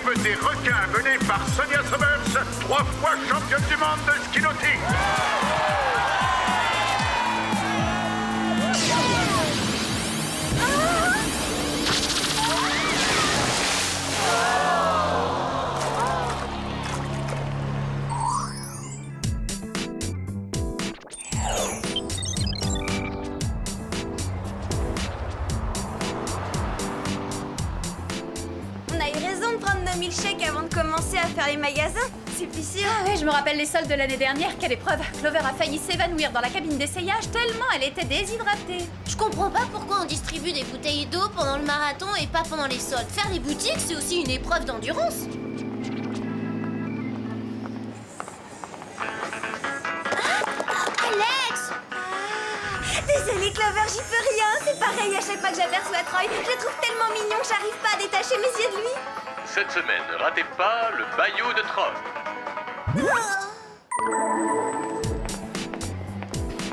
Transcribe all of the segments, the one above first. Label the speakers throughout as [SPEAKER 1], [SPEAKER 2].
[SPEAKER 1] l'équipe des requins menée par Sonia Somers, 3 fois championne du monde de ski nautique.
[SPEAKER 2] On a eu raison de prendre nos milkshakes avant de commencer à faire les magasins, c'est plus sûr.
[SPEAKER 3] Ah ouais, je me rappelle les soldes de l'année dernière, quelle épreuve. Clover a failli s'évanouir dans la cabine d'essayage tellement elle était déshydratée.
[SPEAKER 4] Je comprends pas pourquoi on distribue des bouteilles d'eau pendant le marathon et pas pendant les soldes. Faire des boutiques, c'est aussi une épreuve d'endurance. Alex!
[SPEAKER 2] Désolée Clover, j'y peux rien, c'est pareil à chaque fois que j'aperçois Troy. Je le trouve tellement mignon que j'arrive pas à détacher mes yeux de lui.
[SPEAKER 5] Cette semaine, ne ratez pas le Bayou de Troy.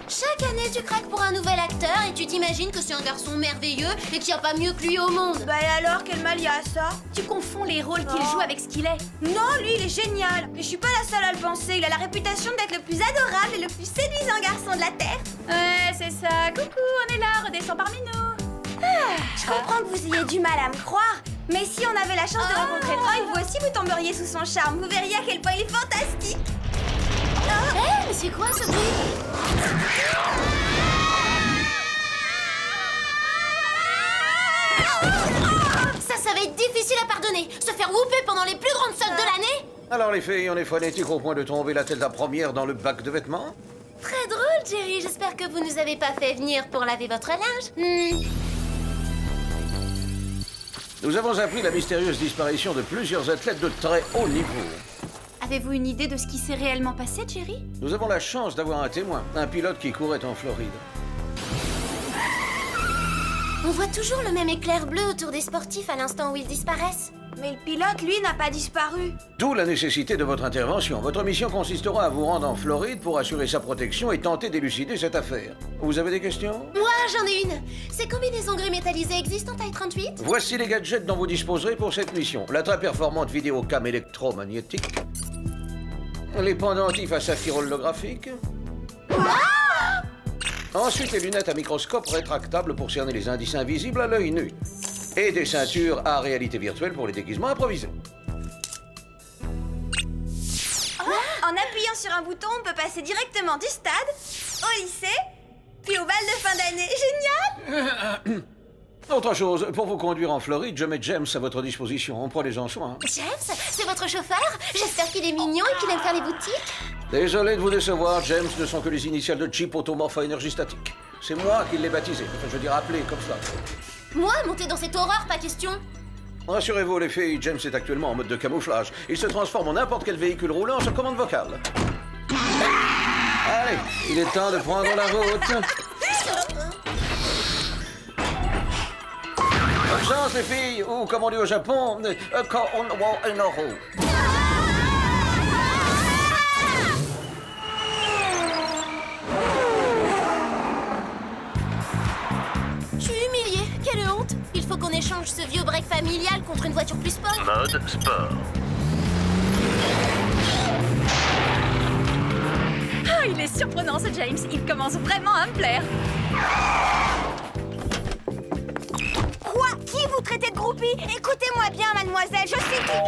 [SPEAKER 4] Chaque année, tu craques pour un nouvel acteur et tu t'imagines que c'est un garçon merveilleux et qu'il n'y a pas mieux que lui au monde.
[SPEAKER 2] Bah et alors, quel mal y a à ça?
[SPEAKER 3] Tu confonds les rôles qu'il joue avec ce qu'il est.
[SPEAKER 2] Non, lui il est génial. Et je suis pas la seule à le penser, il a la réputation d'être le plus adorable et le plus séduisant garçon de la Terre.
[SPEAKER 3] Ouais, c'est ça. Coucou, on est là, redescends parmi nous.
[SPEAKER 2] Je comprends que vous ayez du mal à me croire, mais si on avait la chance de rencontrer Troy, vous aussi vous tomberiez sous son charme. Vous verriez à quel point il est fantastique.
[SPEAKER 4] Hé, mais c'est quoi ce bruit? Ça va être difficile à pardonner. Se faire whooper pendant les plus grandes soldes de l'année.
[SPEAKER 6] Alors les filles, on est phonétiques au point de tomber la tête la première dans le bac de vêtements?
[SPEAKER 4] Très drôle, Jerry. J'espère que vous nous avez pas fait venir pour laver votre linge.
[SPEAKER 6] Nous avons appris la mystérieuse disparition de plusieurs athlètes de très haut niveau.
[SPEAKER 3] Avez-vous une idée de ce qui s'est réellement passé, Jerry?
[SPEAKER 6] Nous avons la chance d'avoir un témoin, un pilote qui courait en Floride.
[SPEAKER 4] On voit toujours le même éclair bleu autour des sportifs à l'instant où ils disparaissent.
[SPEAKER 2] Mais le pilote, lui, n'a pas disparu.
[SPEAKER 6] D'où la nécessité de votre intervention. Votre mission consistera à vous rendre en Floride pour assurer sa protection et tenter d'élucider cette affaire. Vous avez des questions?
[SPEAKER 4] Moi, j'en ai une. Ces combinaisons gris métallisées existent en taille 38?
[SPEAKER 6] Voici les gadgets dont vous disposerez pour cette mission. La très performante vidéocam électromagnétique. Les pendentifs à saphir holographique. Ensuite, les lunettes à microscope rétractables pour cerner les indices invisibles à l'œil nu. Et des ceintures à réalité virtuelle pour les déguisements improvisés.
[SPEAKER 2] En appuyant sur un bouton, on peut passer directement du stade au lycée, puis au bal de fin d'année. Génial!
[SPEAKER 6] Autre chose, pour vous conduire en Floride, je mets James à votre disposition. On prenez-en soin.
[SPEAKER 4] James, c'est votre chauffeur? J'espère qu'il est mignon et qu'il aime faire les boutiques.
[SPEAKER 6] Désolé de vous décevoir, James ne sont que les initiales de Chip Automorph à énergie statique. C'est moi qui l'ai baptisé. Enfin, je veux dire appelé comme ça.
[SPEAKER 4] Moi, monter dans cette horreur, pas question.
[SPEAKER 6] Rassurez-vous les filles, James est actuellement en mode de camouflage. Il se transforme en n'importe quel véhicule roulant sur commande vocale. Allez, il est temps de prendre la route. Bonne chance les filles, ou comme on dit au Japon,
[SPEAKER 4] Je suis humiliée, quelle honte. Il faut qu'on échange ce vieux break familial contre une voiture plus sport.
[SPEAKER 5] Mode sport.
[SPEAKER 3] Ah, il est surprenant ce James, il commence vraiment à me plaire.
[SPEAKER 2] Quoi? Qui vous traitez de groupie? Écoutez-moi bien, mademoiselle, je suis qui...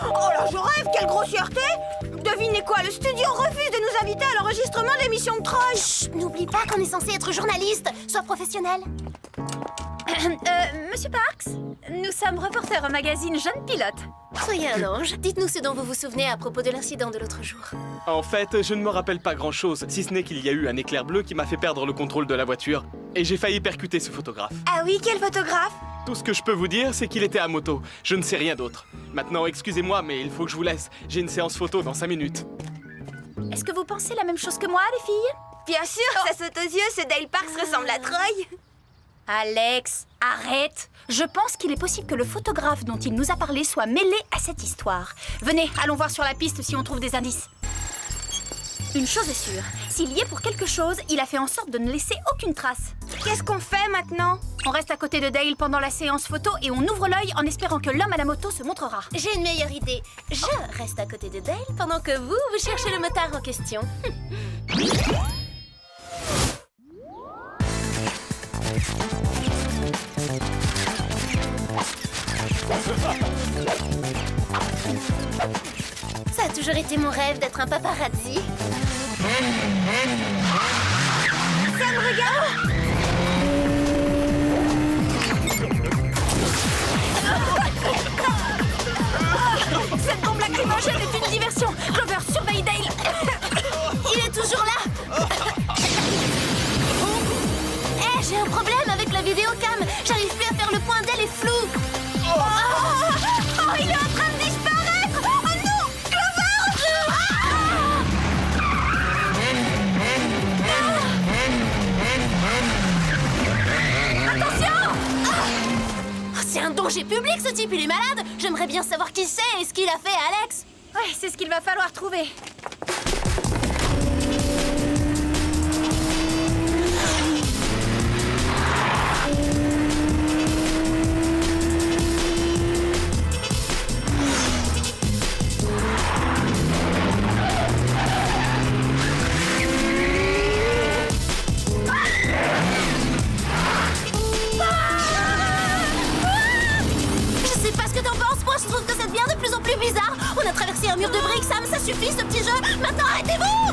[SPEAKER 2] Oh là, je rêve, quelle grossièreté! Devinez quoi, le studio refuse de nous inviter à l'enregistrement de l'émission de Troy.
[SPEAKER 4] Chut, n'oublie pas qu'on est censé être journaliste. Sois professionnel.
[SPEAKER 3] Monsieur Parks, nous sommes reporters au magazine Jeune Pilote.
[SPEAKER 4] Soyez un ange. Dites-nous ce dont vous vous souvenez à propos de l'incident de l'autre jour.
[SPEAKER 7] En fait, je ne me rappelle pas grand-chose, si ce n'est qu'il y a eu un éclair bleu qui m'a fait perdre le contrôle de la voiture. Et j'ai failli percuter ce photographe.
[SPEAKER 2] Ah oui, quel photographe?
[SPEAKER 7] Tout ce que je peux vous dire, c'est qu'il était à moto. Je ne sais rien d'autre. Maintenant, excusez-moi, mais il faut que je vous laisse. J'ai une séance photo dans 5 minutes.
[SPEAKER 3] Est-ce que vous pensez la même chose que moi, les filles?
[SPEAKER 2] Bien sûr, ça saute aux yeux, ce Dale Parks ressemble à Troy.
[SPEAKER 3] Alex, arrête! Je pense qu'il est possible que le photographe dont il nous a parlé soit mêlé à cette histoire. Venez, allons voir sur la piste si on trouve des indices. Une chose est sûre, s'il y est pour quelque chose, il a fait en sorte de ne laisser aucune trace.
[SPEAKER 2] Qu'est-ce qu'on fait maintenant?
[SPEAKER 3] On reste à côté de Dale pendant la séance photo et on ouvre l'œil en espérant que l'homme à la moto se montrera.
[SPEAKER 4] J'ai une meilleure idée. Je reste à côté de Dale pendant que vous cherchez le motard en question. Ça a toujours été mon rêve d'être un paparazzi.
[SPEAKER 2] Sam, regarde!
[SPEAKER 3] Cette bombe lacrymogène est une diversion. Clover, surveille Dale.
[SPEAKER 4] Il est toujours là. Eh, j'ai un problème avec la vidéocam. J'arrive plus à faire le point d'elle est flou.
[SPEAKER 2] Oh, il est en train de disparaître! Oh non! Clover!
[SPEAKER 4] Oh, c'est un danger public, ce type. Il est malade. J'aimerais bien savoir qui c'est et ce qu'il a fait à Alex.
[SPEAKER 3] Ouais, c'est ce qu'il va falloir trouver.
[SPEAKER 4] Je sais pas ce que t'en penses. Moi, je trouve que ça devient de plus en plus bizarre. On a traversé un mur de briques, Sam. Ça suffit, ce petit jeu. Maintenant, arrêtez-vous.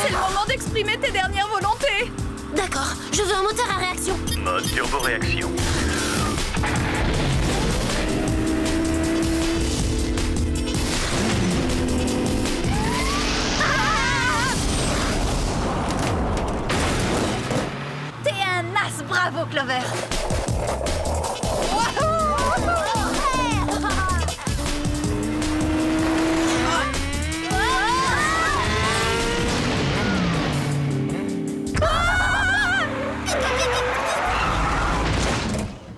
[SPEAKER 3] C'est le moment d'exprimer tes dernières volontés.
[SPEAKER 4] D'accord, je veux un moteur à réaction.
[SPEAKER 5] Mode turbo-réaction.
[SPEAKER 3] T'es un as, bravo Clover.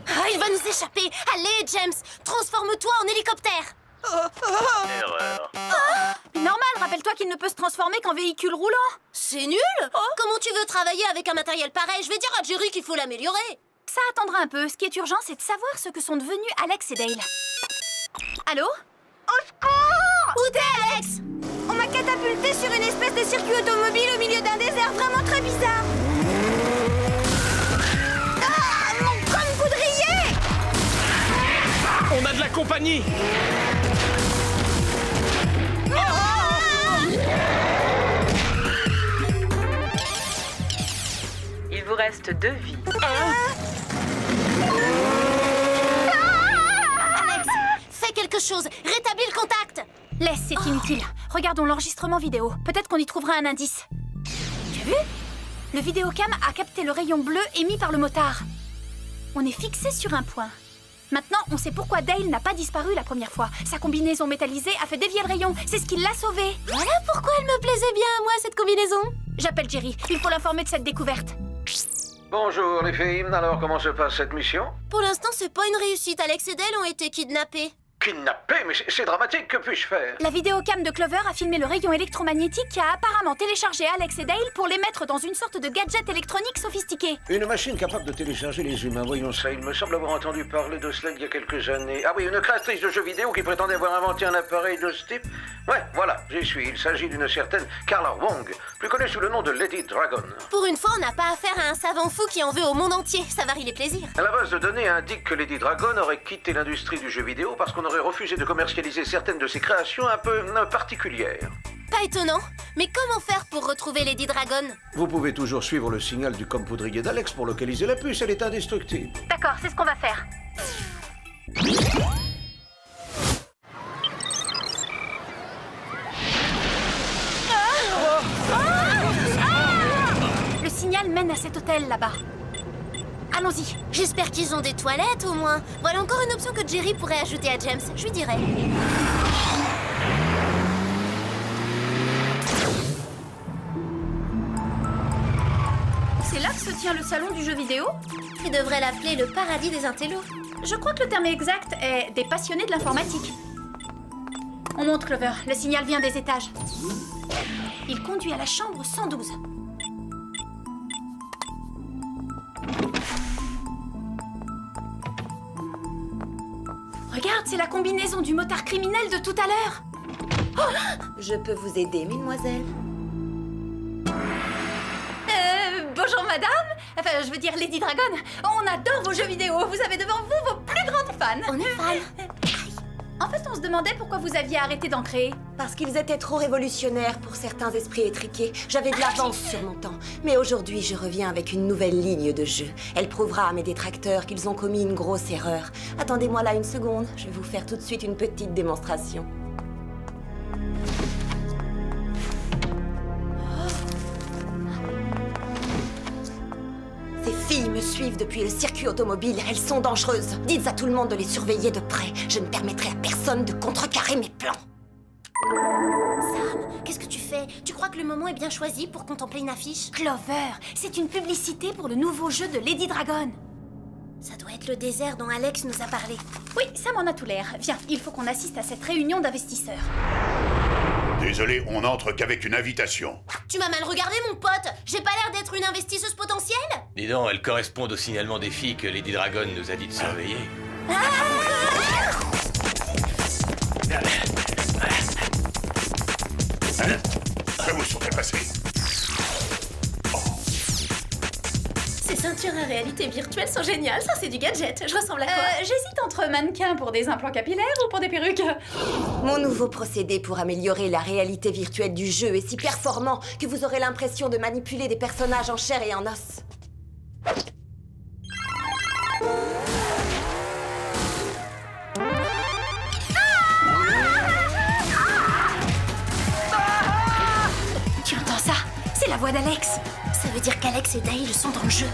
[SPEAKER 4] Ah, il va nous échapper. Allez, James, transforme-toi en hélicoptère.
[SPEAKER 5] Erreur.
[SPEAKER 3] Normal, rappelle-toi qu'il ne peut se transformer qu'en véhicule roulant.
[SPEAKER 4] C'est nul. Comment tu veux travailler avec un matériel pareil? Je vais dire à Jerry qu'il faut l'améliorer.
[SPEAKER 3] Ça attendra un peu. Ce qui est urgent, c'est de savoir ce que sont devenus Alex et Dale. Allô?
[SPEAKER 2] Au secours!
[SPEAKER 4] Où t'es, Alex?
[SPEAKER 2] On m'a catapulté sur une espèce de circuit automobile au milieu d'un désert vraiment très bizarre. Ah, mon con poudrier!
[SPEAKER 7] On a de la compagnie.
[SPEAKER 8] Il vous reste 2 vies.
[SPEAKER 4] Alex, fais quelque chose. Rétablis le contact.
[SPEAKER 3] Laisse, c'est inutile. Regardons l'enregistrement vidéo. Peut-être qu'on y trouvera un indice. Tu as vu? Le vidéocam a capté le rayon bleu émis par le motard. On est fixé sur un point. Maintenant, on sait pourquoi Dale n'a pas disparu la première fois. Sa combinaison métallisée a fait dévier le rayon. C'est ce qui l'a sauvé.
[SPEAKER 4] Voilà pourquoi elle me plaisait bien, moi, cette combinaison.
[SPEAKER 3] J'appelle Jerry. Il faut l'informer de cette découverte.
[SPEAKER 6] Bonjour les filles, alors comment se passe cette mission?
[SPEAKER 4] Pour l'instant, c'est pas une réussite. Alex et Dale ont été kidnappés.
[SPEAKER 6] Kidnappé? Mais c'est dramatique, que puis-je faire?
[SPEAKER 3] La vidéocam de Clover a filmé le rayon électromagnétique qui a apparemment téléchargé Alex et Dale pour les mettre dans une sorte de gadget électronique sophistiqué.
[SPEAKER 6] Une machine capable de télécharger les humains, voyons ça. Il me semble avoir entendu parler de cela il y a quelques années. Ah oui, une créatrice de jeux vidéo qui prétendait avoir inventé un appareil de ce type. Ouais, voilà, j'y suis. Il s'agit d'une certaine Carla Wong, plus connue sous le nom de Lady Dragon.
[SPEAKER 4] Pour une fois, on n'a pas affaire à un savant fou qui en veut au monde entier. Ça varie les plaisirs.
[SPEAKER 6] La base de données indique que Lady Dragon aurait quitté l'industrie du jeu vidéo parce qu'on aurait refusé de commercialiser certaines de ses créations un peu particulières.
[SPEAKER 4] Pas étonnant. Mais comment faire pour retrouver Lady Dragon?
[SPEAKER 6] Vous pouvez toujours suivre le signal du poudrier d'Alex pour localiser la puce, elle est indestructible.
[SPEAKER 3] D'accord, c'est ce qu'on va faire. Le signal mène à cet hôtel là-bas. Allons-y.
[SPEAKER 4] J'espère qu'ils ont des toilettes au moins. Voilà encore une option que Jerry pourrait ajouter à James. Je lui dirai.
[SPEAKER 3] C'est là que se tient le salon du jeu vidéo?
[SPEAKER 4] Tu devrais l'appeler le paradis des intellos.
[SPEAKER 3] Je crois que le terme exact est des passionnés de l'informatique. On monte, Clover. Le signal vient des étages. Il conduit à la chambre 112. Regarde, c'est la combinaison du motard criminel de tout à l'heure.
[SPEAKER 2] Je peux vous aider, mesdemoiselles?
[SPEAKER 3] Bonjour madame. Enfin, je veux dire Lady Dragon. On adore vos jeux vidéo. Vous avez devant vous vos plus grandes fans.
[SPEAKER 4] On est fan.
[SPEAKER 3] En fait, on se demandait pourquoi vous aviez arrêté d'en créer.
[SPEAKER 2] Parce qu'ils étaient trop révolutionnaires pour certains esprits étriqués. J'avais de l'avance sur mon temps. Mais aujourd'hui, je reviens avec une nouvelle ligne de jeu. Elle prouvera à mes détracteurs qu'ils ont commis une grosse erreur. Attendez-moi là une seconde. Je vais vous faire tout de suite une petite démonstration. Ces filles me suivent depuis le circuit automobile. Elles sont dangereuses. Dites à tout le monde de les surveiller de près. Je ne permettrai à personne de contrecarrer mes plans.
[SPEAKER 4] Sam, qu'est-ce que tu fais? Tu crois que le moment est bien choisi pour contempler une affiche?
[SPEAKER 3] Clover, c'est une publicité pour le nouveau jeu de Lady Dragon.
[SPEAKER 4] Ça doit être le désert dont Alex nous a parlé.
[SPEAKER 3] Oui, ça m'en a tout l'air. Viens, il faut qu'on assiste à cette réunion d'investisseurs.
[SPEAKER 1] Désolé, on n'entre qu'avec une invitation.
[SPEAKER 4] Tu m'as mal regardé, mon pote. J'ai pas l'air d'être une investisseuse potentielle?
[SPEAKER 5] Dis donc, elles correspondent au signalement des filles que Lady Dragon nous a dit de surveiller.
[SPEAKER 1] Que vous sont passés?
[SPEAKER 4] Ces ceintures à réalité virtuelle sont géniales. Ça, c'est du gadget. Je ressemble à quoi?
[SPEAKER 3] J'hésite entre mannequins pour des implants capillaires ou pour des perruques.
[SPEAKER 2] Mon nouveau procédé pour améliorer la réalité virtuelle du jeu est si performant que vous aurez l'impression de manipuler des personnages en chair et en os.
[SPEAKER 3] Tu entends ça? C'est la voix d'Alex.
[SPEAKER 4] Ça veut dire qu'Alex et Dale sont dans le jeu.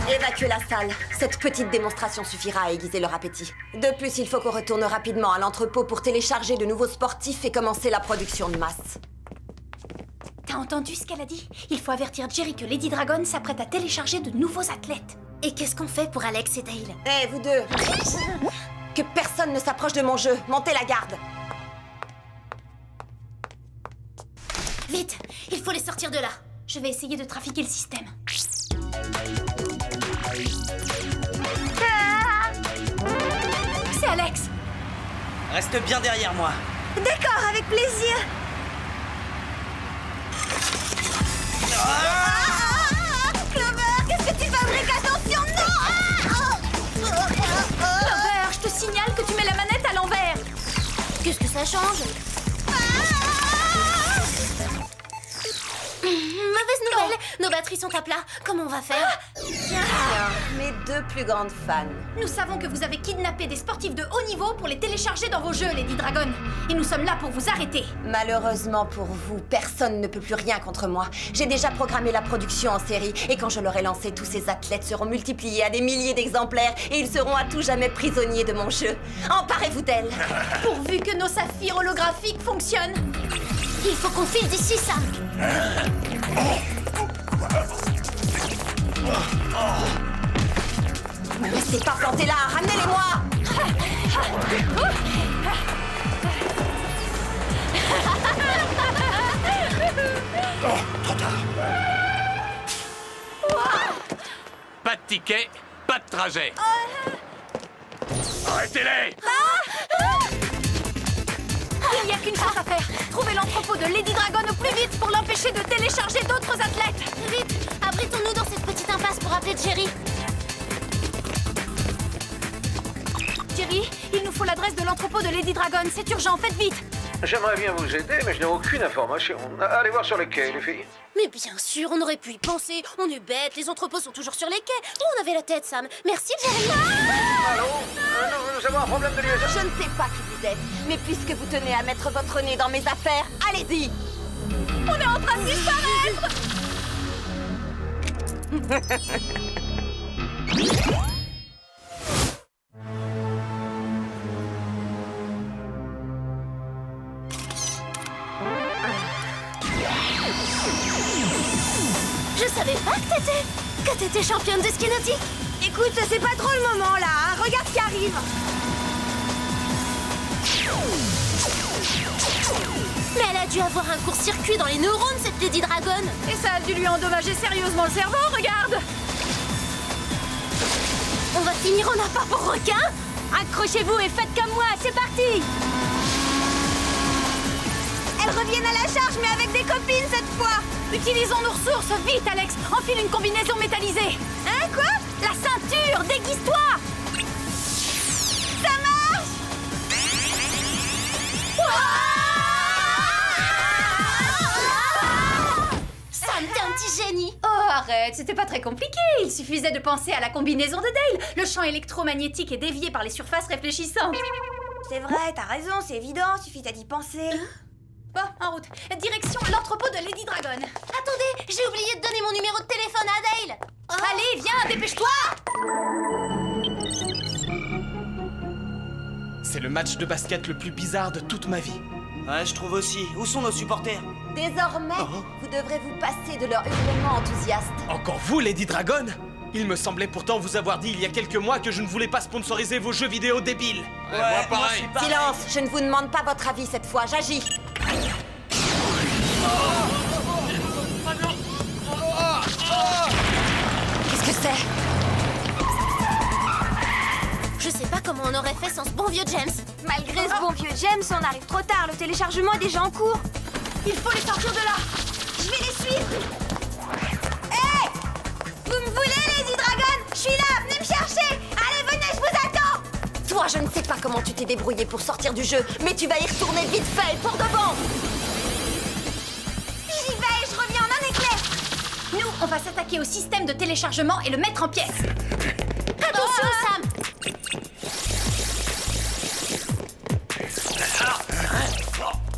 [SPEAKER 2] Évacuez la salle. Cette petite démonstration suffira à aiguiser leur appétit. De plus, il faut qu'on retourne rapidement à l'entrepôt pour télécharger de nouveaux sportifs et commencer la production de masse.
[SPEAKER 3] T'as entendu ce qu'elle a dit? Il faut avertir Jerry que Lady Dragon s'apprête à télécharger de nouveaux athlètes.
[SPEAKER 4] Et qu'est-ce qu'on fait pour Alex et Dale?
[SPEAKER 2] Hé, vous deux! Que personne ne s'approche de mon jeu. Montez la garde.
[SPEAKER 4] Vite, il faut les sortir de là.
[SPEAKER 3] Je vais essayer de trafiquer le système. C'est Alex.
[SPEAKER 9] Reste bien derrière moi.
[SPEAKER 2] D'accord, avec plaisir. Clover, qu'est-ce que tu fabriques? Attention, non!
[SPEAKER 3] Clover, je te signale que tu mets la manette à l'envers.
[SPEAKER 4] Qu'est-ce que ça change? Mauvaise nouvelle, nos batteries sont à plat. Comment on va faire?
[SPEAKER 2] Mes deux plus grandes fans.
[SPEAKER 3] Nous savons que vous avez kidnappé des sportifs de haut niveau pour les télécharger dans vos jeux, Lady Dragon. Et nous sommes là pour vous arrêter.
[SPEAKER 2] Malheureusement pour vous, personne ne peut plus rien contre moi. J'ai déjà programmé la production en série et quand je l'aurai lancé, tous ces athlètes seront multipliés à des milliers d'exemplaires et ils seront à tout jamais prisonniers de mon jeu. Emparez-vous d'elle.
[SPEAKER 3] Pourvu que nos saphirs holographiques fonctionnent.
[SPEAKER 4] Il faut qu'on file d'ici, Sam.
[SPEAKER 2] Ne restez pas plantés là, ramenez-les-moi.
[SPEAKER 1] Trop tard.
[SPEAKER 5] Pas de ticket, pas de trajet. Arrêtez-les!
[SPEAKER 3] Il n'y a qu'une chose à faire. Trouver l'entrepôt de Lady Dragon au plus vite pour l'empêcher de télécharger d'autres athlètes.
[SPEAKER 4] Vite, abritons-nous dans cette petite impasse pour appeler Jerry.
[SPEAKER 3] Jerry, il nous faut l'adresse de l'entrepôt de Lady Dragon. C'est urgent, faites vite.
[SPEAKER 6] J'aimerais bien vous aider, mais je n'ai aucune information. Allez voir sur les quais, les filles.
[SPEAKER 4] Mais bien sûr, on aurait pu y penser. On est bêtes, les entrepôts sont toujours sur les quais. Où on avait la tête, Sam? Merci, Jerry.
[SPEAKER 6] Allô? Nous avons un problème de liaison.
[SPEAKER 2] Je ne sais pas qui vous êtes, mais puisque vous tenez à mettre votre nez dans mes affaires, allez-y.
[SPEAKER 3] On est en train de disparaître.
[SPEAKER 4] Que t'étais championne de ski nautique.
[SPEAKER 2] Écoute, c'est pas trop le moment là, hein. Regarde ce qui arrive.
[SPEAKER 4] Mais elle a dû avoir un court-circuit dans les neurones, cette Lady Dragon.
[SPEAKER 3] Et ça a dû lui endommager sérieusement le cerveau, regarde!
[SPEAKER 4] On va finir en appât pour requin.
[SPEAKER 2] Accrochez-vous et faites comme moi, c'est parti. Elles reviennent à la charge, mais avec des copines cette fois.
[SPEAKER 3] Utilisons nos ressources, vite Alex! Enfile une combinaison métallisée!
[SPEAKER 2] Hein, quoi?
[SPEAKER 3] La ceinture! Déguise-toi!
[SPEAKER 2] Ça marche.
[SPEAKER 4] Sam, t'es un petit génie.
[SPEAKER 3] Oh, arrête, c'était pas très compliqué. Il suffisait de penser à la combinaison de Dale. Le champ électromagnétique est dévié par les surfaces réfléchissantes.
[SPEAKER 2] C'est vrai, t'as raison, c'est évident, suffit d'y penser.
[SPEAKER 3] Bon, en route. Direction l'entrepôt de Lady Dragon.
[SPEAKER 4] Attendez, j'ai oublié de donner mon numéro de téléphone à Dale.
[SPEAKER 3] Allez, viens, dépêche-toi!
[SPEAKER 7] C'est le match de basket le plus bizarre de toute ma vie.
[SPEAKER 9] Ouais, je trouve aussi. Où sont nos supporters?
[SPEAKER 10] Désormais, vous devrez vous passer de leur hurlement enthousiaste.
[SPEAKER 7] Encore vous, Lady Dragon? Il me semblait pourtant vous avoir dit il y a quelques mois que je ne voulais pas sponsoriser vos jeux vidéo débiles.
[SPEAKER 5] Ouais, moi pareil.
[SPEAKER 9] je suis pareil.
[SPEAKER 10] Silence, je ne vous demande pas votre avis cette fois, j'agis. Qu'est-ce que c'est?
[SPEAKER 4] Je sais pas comment on aurait fait sans ce bon vieux James.
[SPEAKER 2] Malgré ce bon vieux James, on arrive trop tard, le téléchargement est déjà en cours.
[SPEAKER 3] Il faut les sortir de là!
[SPEAKER 2] Je vais les suivre. Hé! Vous me voulez, Lady Dragon? Je suis là, venez me chercher. Allez, venez, je vous attends.
[SPEAKER 10] Toi, je ne sais pas comment tu t'es débrouillé pour sortir du jeu, mais tu vas y retourner vite fait, pour de bon.
[SPEAKER 2] J'y vais, je reviens en un éclair.
[SPEAKER 3] Nous, on va s'attaquer au système de téléchargement et le mettre en pièces.
[SPEAKER 4] Attention, Sam.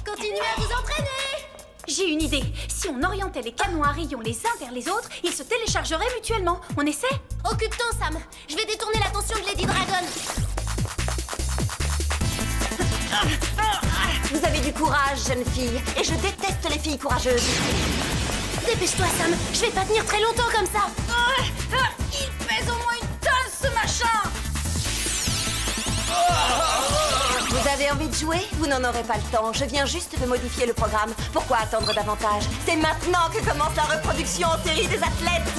[SPEAKER 4] Continuez à vous entraîner.
[SPEAKER 3] J'ai une idée. Si on orientait les canons à rayons les uns vers les autres, ils se téléchargeraient mutuellement. On essaie?
[SPEAKER 4] Occupe-toi, Sam. Je vais détourner l'attention de Lady Dragon.
[SPEAKER 10] Vous avez du courage, jeune fille, et je déteste les filles courageuses.
[SPEAKER 4] Dépêche-toi, Sam. Je vais pas tenir très longtemps comme ça.
[SPEAKER 3] Il pèse au moins une tonne, ce machin!
[SPEAKER 10] Vous avez envie de jouer? Vous n'en aurez pas le temps. Je viens juste de modifier le programme. Pourquoi attendre davantage? C'est maintenant que commence la reproduction en série des athlètes.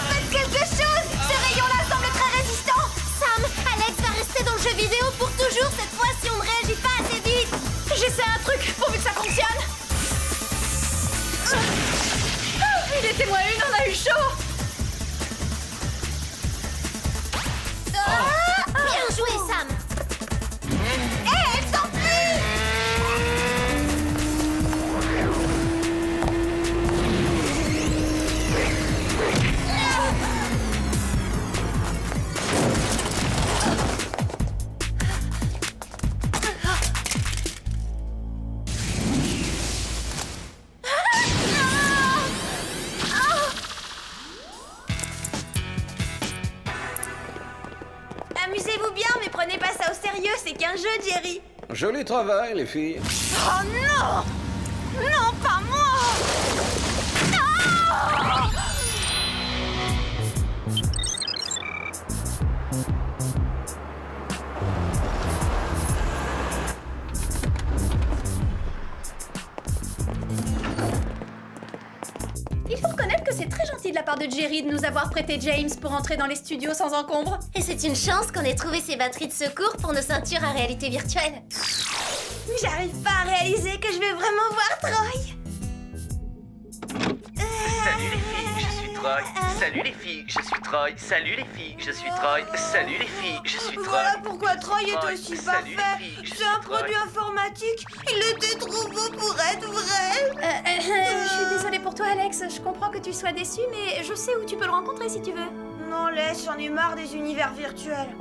[SPEAKER 2] Faites quelque chose. Ce rayon-là semble très résistant.
[SPEAKER 4] Sam, Alex va rester dans le jeu vidéo pour toujours cette fois si on ne réagit pas assez vite.
[SPEAKER 3] J'essaie un truc pourvu que ça fonctionne! Il était moins une, on a eu chaud!
[SPEAKER 4] Bien joué, Sam.
[SPEAKER 2] Elle s'enfuit. Amusez-vous bien, mais prenez pas ça au sérieux, c'est qu'un jeu, Jerry.
[SPEAKER 6] Joli travail, les filles.
[SPEAKER 2] Oh non! Non, pas moi!
[SPEAKER 3] Il faut reconnaître que c'est très gentil de la part de Jerry de nous avoir prêté James pour entrer dans les studios sans encombre.
[SPEAKER 4] Et c'est une chance qu'on ait trouvé ces batteries de secours pour nos ceintures à réalité virtuelle.
[SPEAKER 2] J'arrive pas à réaliser que je vais vraiment voir Troy.
[SPEAKER 9] Salut les filles, je suis Troy. Salut les filles, je suis Troy. Salut les filles, je suis Troy. Salut les filles, je suis Troy.
[SPEAKER 2] Voilà pourquoi Troy est
[SPEAKER 9] Troy.
[SPEAKER 2] aussi
[SPEAKER 9] Salut,
[SPEAKER 2] parfait.
[SPEAKER 9] les filles, je
[SPEAKER 2] C'est
[SPEAKER 9] suis
[SPEAKER 2] un
[SPEAKER 9] Troy.
[SPEAKER 2] produit informatique. Il était trop beau pour être vrai.
[SPEAKER 3] Je suis désolée pour toi, Alex. Je comprends que tu sois déçu, mais je sais où tu peux le rencontrer si tu veux.
[SPEAKER 2] Non, laisse, j'en ai marre des univers virtuels.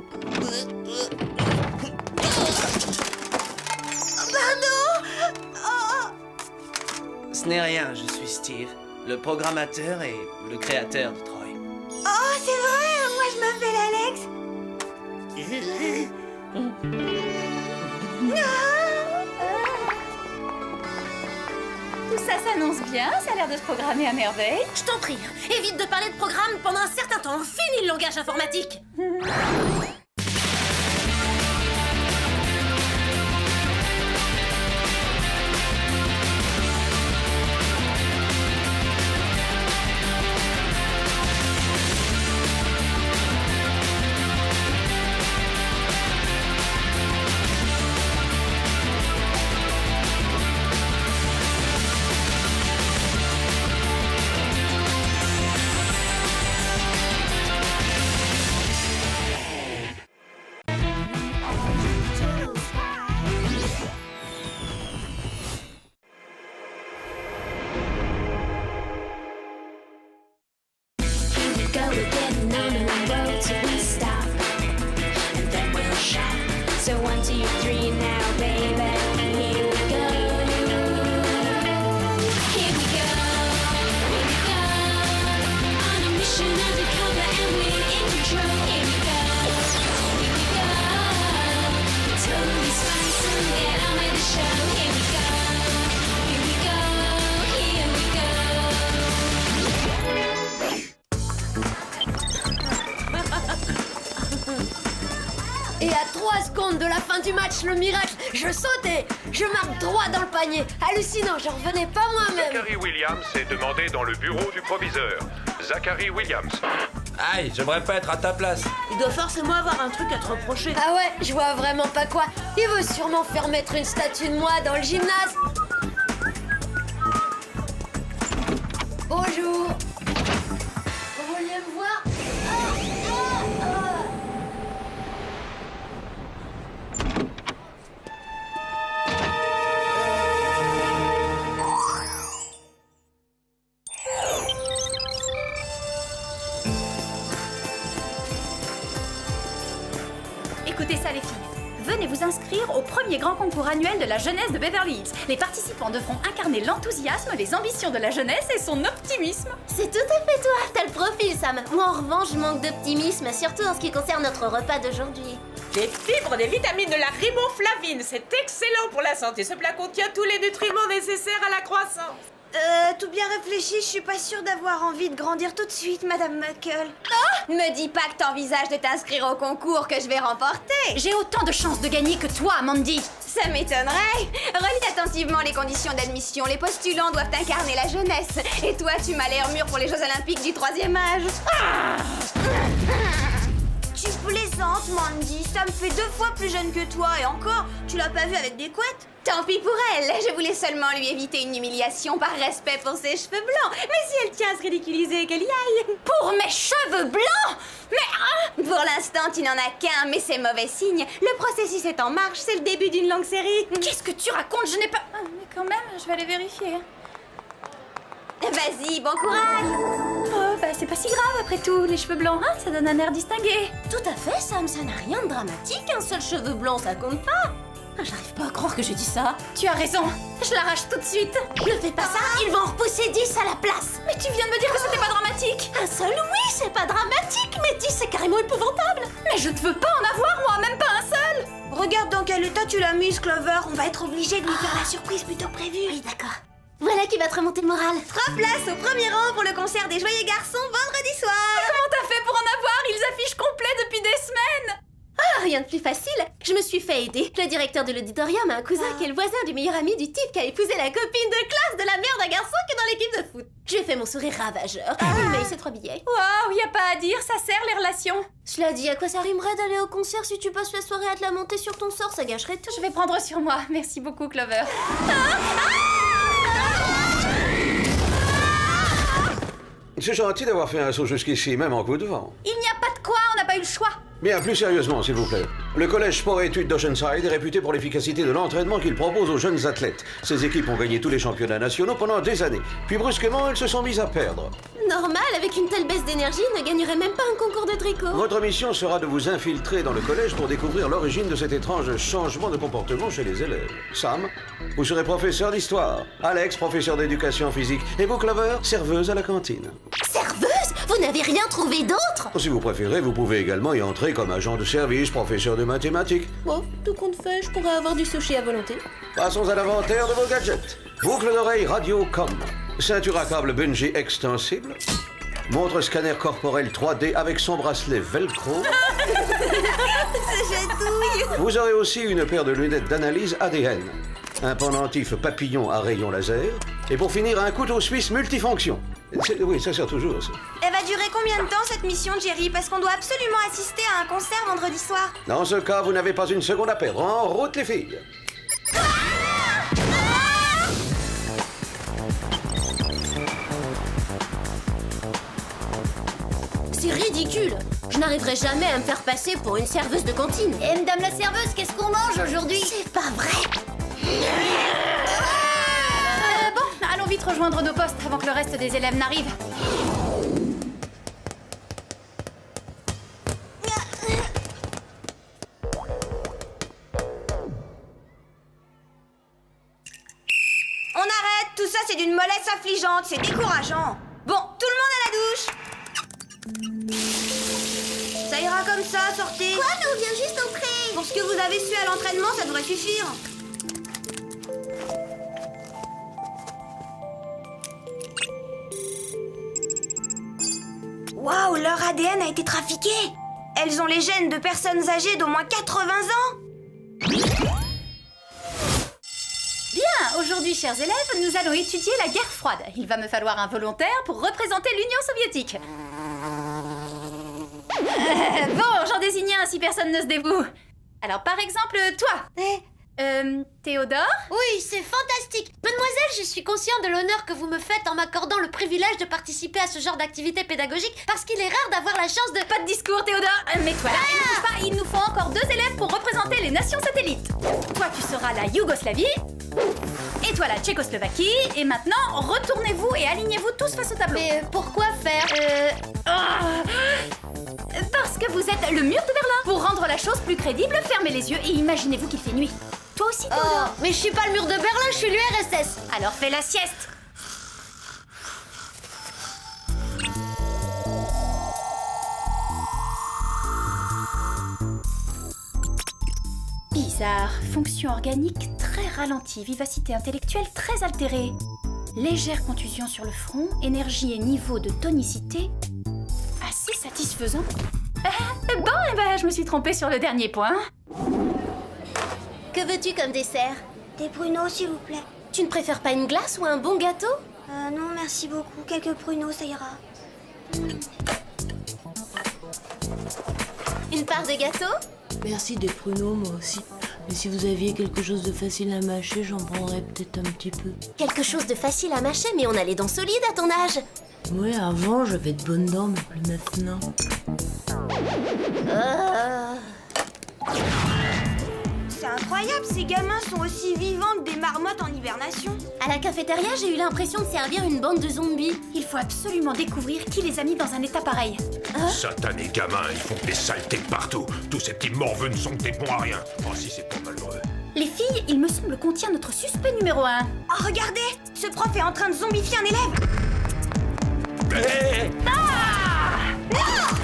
[SPEAKER 2] Pardon. Oh,
[SPEAKER 9] Ce n'est rien, je suis Steve, le programmateur et le créateur de Troy.
[SPEAKER 2] oh, c'est vrai, moi je m'appelle Alex.
[SPEAKER 3] Tout ça s'annonce bien, ça a l'air de se programmer à merveille.
[SPEAKER 4] Je t'en prie, évite de parler de programme pendant un certain temps. Fini le langage informatique.
[SPEAKER 11] Go again, on the road till we stop, and then we'll shop. So 1, 2, 3 now, baby. Here we go. Here we go. Here we go. On a mission undercover, and we're in control. Here we go. Here we go. Totally spice, so get on with the show. Here we go. Here we go. Here we go.
[SPEAKER 10] Et à 3 secondes de la fin du match, le miracle, je saute et je marque droit dans le panier. Hallucinant, j'en revenais pas moi-même.
[SPEAKER 1] Zachary Williams est demandé dans le bureau du proviseur. Zachary Williams.
[SPEAKER 12] Aïe, j'aimerais pas être à ta place.
[SPEAKER 4] Il doit forcément avoir un truc à te reprocher.
[SPEAKER 10] Ah ouais, je vois vraiment pas quoi. Il veut sûrement faire mettre une statue de moi dans le gymnase. Bonjour. Vous vouliez me voir?
[SPEAKER 3] Écoutez ça les filles. Venez vous inscrire au premier grand concours annuel de la jeunesse de Beverly Hills. Les participants devront incarner l'enthousiasme, les ambitions de la jeunesse et son optimisme.
[SPEAKER 4] C'est tout à fait toi, t'as le profil Sam. Moi en revanche, je manque d'optimisme, surtout en ce qui concerne notre repas d'aujourd'hui.
[SPEAKER 8] Des fibres, des vitamines, de la riboflavine, c'est excellent pour la santé. Ce plat contient tous les nutriments nécessaires à la croissance.
[SPEAKER 2] Tout bien réfléchi, je suis pas sûre d'avoir envie de grandir tout de suite, Madame Muckle. Me dis pas que t'envisages de t'inscrire au concours que je vais remporter.
[SPEAKER 3] J'ai autant de chances de gagner que toi, Mandy.
[SPEAKER 2] Ça m'étonnerait. Relis attentivement les conditions d'admission. Les postulants doivent incarner la jeunesse. Et toi, tu m'as l'air mûr pour les Jeux Olympiques du 3e âge. Tu plaisantes, Mandy. Ça me fait 2 fois plus jeune que toi. Et encore, tu l'as pas vue avec des couettes? Tant pis pour elle. Je voulais seulement lui éviter une humiliation par respect pour ses cheveux blancs. Mais si elle tient à se ridiculiser, qu'elle y aille.
[SPEAKER 3] Pour mes cheveux blancs? Mais...
[SPEAKER 2] Pour l'instant, tu n'en as qu'un, mais c'est mauvais signe. Le processus est en marche. C'est le début d'une longue série.
[SPEAKER 3] Qu'est-ce que tu racontes? Je n'ai pas... Mais quand même, je vais aller vérifier.
[SPEAKER 2] Vas-y, bon courage.
[SPEAKER 3] Oh, bah c'est pas si grave après tout. Les cheveux blancs, hein, ça donne un air distingué.
[SPEAKER 4] Tout à fait Sam, ça n'a rien de dramatique, un seul cheveu blanc ça compte pas. J'arrive pas à croire que j'ai dit ça.
[SPEAKER 3] Tu as raison, je l'arrache tout de suite.
[SPEAKER 4] Ne fais pas ça, ils vont en repousser 10 à la place.
[SPEAKER 3] Mais tu viens de me dire que c'était pas dramatique.
[SPEAKER 4] Un seul, oui, c'est pas dramatique, mais 10 c'est carrément épouvantable.
[SPEAKER 3] Mais je ne veux pas en avoir, moi, même pas un seul.
[SPEAKER 2] Regarde dans quel état tu l'as mise, Clover. On va être obligé de lui faire la surprise plus tôt prévue.
[SPEAKER 4] Oui, d'accord. Voilà qui va te remonter le moral.
[SPEAKER 2] Prends place au premier rang pour le concert des Joyeux Garçons vendredi soir.
[SPEAKER 3] Comment t'as fait pour en avoir? Ils affichent complet depuis des semaines.
[SPEAKER 4] Ah, rien de plus facile. Je me suis fait aider. Le directeur de l'auditorium a un cousin qui est le voisin du meilleur ami du type qui a épousé la copine de classe de la mère d'un garçon qui est dans l'équipe de foot. Je lui ai fait mon sourire ravageur. Il m'a hissé 3 billets.
[SPEAKER 3] Waouh, y a pas à dire, ça sert les relations.
[SPEAKER 4] Cela dit, à quoi ça rimerait d'aller au concert si tu passes la soirée à te lamenter sur ton sort? Ça gâcherait tout.
[SPEAKER 3] Je vais prendre sur moi. Merci beaucoup, Clover.
[SPEAKER 6] C'est gentil d'avoir fait un saut jusqu'ici, même en coup de vent.
[SPEAKER 3] Il n'y a pas de quoi, on n'a pas eu le choix.
[SPEAKER 6] Bien, plus sérieusement, s'il vous plaît. Le collège Sport et Études d'Oceanside est réputé pour l'efficacité de l'entraînement qu'il propose aux jeunes athlètes. Ces équipes ont gagné tous les championnats nationaux pendant des années. Puis brusquement, elles se sont mises à perdre.
[SPEAKER 4] Normal, avec une telle baisse d'énergie, ne gagnerait même pas un concours de tricot.
[SPEAKER 6] Votre mission sera de vous infiltrer dans le collège pour découvrir l'origine de cet étrange changement de comportement chez les élèves. Sam, vous serez professeur d'histoire. Alex, professeur d'éducation physique. Et vous, Clover, serveuse à la cantine.
[SPEAKER 4] Serveuse? Vous Vous n'avez rien trouvé d'autre?
[SPEAKER 6] Si vous préférez, vous pouvez également y entrer comme agent de service, professeur de mathématiques.
[SPEAKER 4] Bon, tout compte fait, je pourrais avoir du sushi à volonté.
[SPEAKER 6] Passons à l'inventaire de vos gadgets. Boucle d'oreille Radio-Com, ceinture à câble bungee extensible, montre scanner corporel 3D avec son bracelet Velcro. Vous aurez aussi une paire de lunettes d'analyse ADN, un pendentif papillon à rayon laser, et pour finir, un couteau suisse multifonction. Oui, ça sert toujours, ça.
[SPEAKER 2] Elle va durer combien de temps cette mission, Jerry? Parce qu'on doit absolument assister à un concert vendredi soir.
[SPEAKER 6] Dans ce cas, vous n'avez pas une seconde à perdre. En route, les filles.
[SPEAKER 4] C'est ridicule. Je n'arriverai jamais à me faire passer pour une serveuse de cantine.
[SPEAKER 3] Et madame la serveuse, qu'est-ce qu'on mange aujourd'hui?
[SPEAKER 4] C'est pas vrai.
[SPEAKER 3] Bon, allons vite rejoindre nos postes avant que le reste des élèves n'arrive.
[SPEAKER 2] On arrête, tout ça c'est d'une mollesse affligeante, c'est décourageant. Bon, tout le monde à la douche. Ça ira comme ça, sortez.
[SPEAKER 4] Quoi, mais on vient juste entrer.
[SPEAKER 2] Pour ce que vous avez su à l'entraînement, ça devrait suffire. Waouh, leur ADN a été trafiqué. Elles ont les gènes de personnes âgées d'au moins 80 ans.
[SPEAKER 3] Bien, aujourd'hui, chers élèves, nous allons étudier la guerre froide. Il va me falloir un volontaire pour représenter l'Union soviétique. Bon, j'en désigne un si personne ne se dévoue. Alors, par exemple, toi. Théodore?
[SPEAKER 4] Oui, c'est fantastique. Mademoiselle, je suis consciente de l'honneur que vous me faites en m'accordant le privilège de participer à ce genre d'activité pédagogique parce qu'il est rare d'avoir la chance de...
[SPEAKER 3] Pas de discours, Théodore. Mets-toi là, et ne bouge pas. Il nous faut encore 2 élèves pour représenter les nations satellites. Toi, tu seras la Yougoslavie. Et toi, la Tchécoslovaquie. Et maintenant, retournez-vous et alignez-vous tous face au tableau.
[SPEAKER 4] Mais pourquoi faire
[SPEAKER 3] Parce que vous êtes le mur de Berlin. Pour rendre la chose plus crédible, fermez les yeux et imaginez-vous qu'il fait nuit. Toi aussi, Théodore.
[SPEAKER 4] Mais je suis pas le mur de Berlin, je suis l'URSS.
[SPEAKER 3] Alors fais la sieste. Bizarre, fonction organique très ralentie, vivacité intellectuelle très altérée, légère contusion sur le front, énergie et niveau de tonicité assez satisfaisant. Je me suis trompée sur le dernier point.
[SPEAKER 4] Que veux-tu comme dessert?
[SPEAKER 2] Des pruneaux, s'il vous plaît.
[SPEAKER 4] Tu ne préfères pas une glace ou un bon gâteau?
[SPEAKER 2] Non, merci beaucoup. Quelques pruneaux, ça ira.
[SPEAKER 4] Une part de gâteau?
[SPEAKER 13] Merci des pruneaux, moi aussi. Mais si vous aviez quelque chose de facile à mâcher, j'en prendrais peut-être un petit peu.
[SPEAKER 4] Quelque chose de facile à mâcher, mais on a les dents solides à ton âge.
[SPEAKER 13] Ouais, avant, j'avais de bonnes dents, mais plus maintenant.
[SPEAKER 2] C'est incroyable, ces gamins sont aussi vivants que des marmottes en hibernation.
[SPEAKER 4] À la cafétéria, j'ai eu l'impression de servir une bande de zombies.
[SPEAKER 3] Il faut absolument découvrir qui les a mis dans un état pareil.
[SPEAKER 1] Satanés gamins, ils font des saletés de partout. Tous ces petits morveux ne sont que des bons à rien. Oh, si c'est pas malheureux.
[SPEAKER 3] Les filles, il me semble qu'on tient notre suspect numéro 1.
[SPEAKER 2] Oh, regardez, ce prof est en train de zombifier un élève.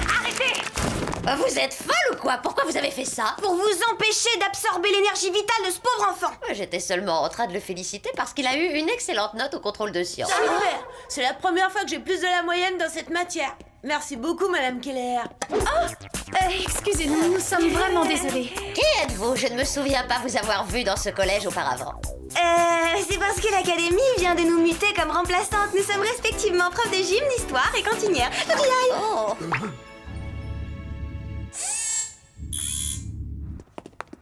[SPEAKER 3] Arrêtez!
[SPEAKER 4] Vous êtes folle ou quoi? Pourquoi vous avez fait ça?
[SPEAKER 2] Pour vous empêcher d'absorber l'énergie vitale de ce pauvre enfant.
[SPEAKER 10] J'étais seulement en train de le féliciter parce qu'il a eu une excellente note au contrôle de sciences.
[SPEAKER 13] Super! C'est la première fois que j'ai plus de la moyenne dans cette matière. Merci beaucoup, Madame Keller.
[SPEAKER 3] Excusez-nous, nous sommes vraiment désolés.
[SPEAKER 10] Qui êtes-vous? Je ne me souviens pas vous avoir vu dans ce collège auparavant.
[SPEAKER 2] C'est parce que l'académie vient de nous muter comme remplaçantes. Nous sommes respectivement prof de gym, d'histoire et cantinière. Faut qu'il aille.
[SPEAKER 10] Oh.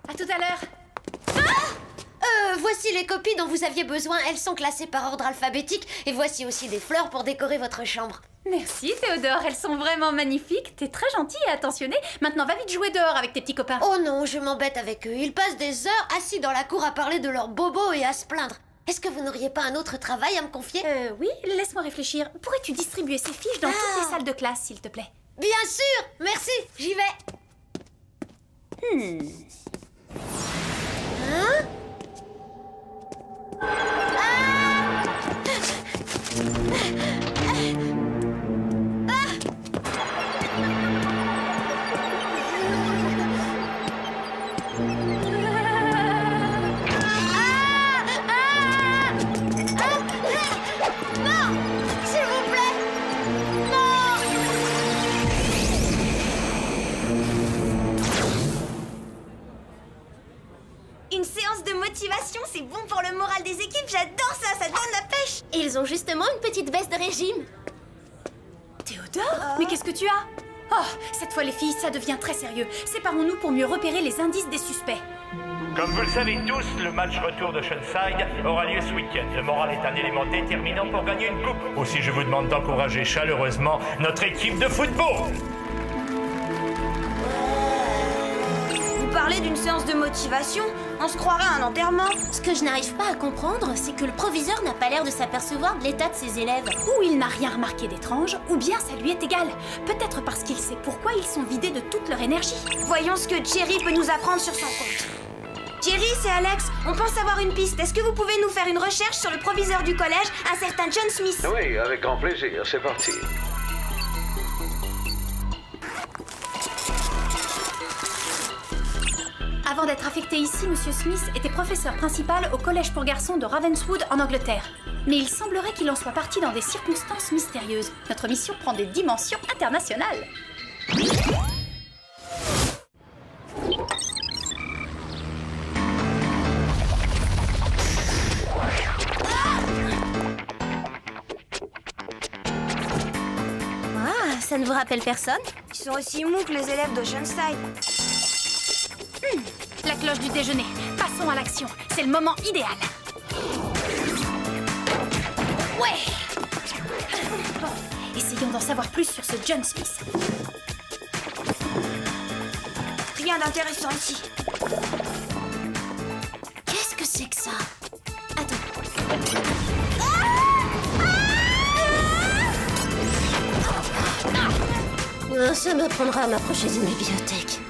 [SPEAKER 3] À tout à l'heure.
[SPEAKER 10] Voici les copies dont vous aviez besoin. Elles sont classées par ordre alphabétique. Et voici aussi des fleurs pour décorer votre chambre.
[SPEAKER 3] Merci Théodore, elles sont vraiment magnifiques. T'es très gentil et attentionné. Maintenant, va vite jouer dehors avec tes petits copains.
[SPEAKER 10] Oh non, je m'embête avec eux. Ils passent des heures assis dans la cour à parler de leurs bobos et à se plaindre. Est-ce que vous n'auriez pas un autre travail à me confier?
[SPEAKER 3] Oui, laisse-moi réfléchir. Pourrais-tu distribuer ces fiches dans toutes les salles de classe, s'il te plaît?
[SPEAKER 10] Bien sûr, merci, j'y vais. Hein?
[SPEAKER 2] j'adore ça, ça donne la pêche.
[SPEAKER 4] Ils ont justement une petite baisse de régime.
[SPEAKER 3] Théodore, mais qu'est-ce que tu as? Oh, cette fois les filles, ça devient très sérieux. Séparons-nous pour mieux repérer les indices des suspects.
[SPEAKER 14] Comme vous le savez tous, le match retour de Sunnyside aura lieu ce week-end. Le moral est un élément déterminant pour gagner une coupe. Aussi, je vous demande d'encourager chaleureusement notre équipe de football.
[SPEAKER 2] Vous parlez d'une séance de motivation? On se croirait à un enterrement.
[SPEAKER 4] Ce que je n'arrive pas à comprendre, c'est que le proviseur n'a pas l'air de s'apercevoir de l'état de ses élèves.
[SPEAKER 3] Ou il n'a rien remarqué d'étrange, ou bien ça lui est égal. Peut-être parce qu'il sait pourquoi ils sont vidés de toute leur énergie.
[SPEAKER 2] Voyons ce que Jerry peut nous apprendre sur son compte. Jerry, c'est Alex. On pense avoir une piste. Est-ce que vous pouvez nous faire une recherche sur le proviseur du collège, un certain John Smith?
[SPEAKER 6] Oui, avec grand plaisir. C'est parti.
[SPEAKER 3] Avant d'être affecté ici, Monsieur Smith était professeur principal au collège pour garçons de Ravenswood en Angleterre. Mais il semblerait qu'il en soit parti dans des circonstances mystérieuses. Notre mission prend des dimensions internationales.
[SPEAKER 4] Ah, ça ne vous rappelle personne?
[SPEAKER 2] Ils sont aussi mous que les élèves d'Oceanside.
[SPEAKER 3] La cloche du déjeuner. Passons à l'action. C'est le moment idéal. Ouais. Bon, essayons d'en savoir plus sur ce John Smith.
[SPEAKER 2] Rien d'intéressant ici.
[SPEAKER 4] Qu'est-ce que c'est que ça? Attends. Ça me prendra à m'approcher d'une bibliothèque.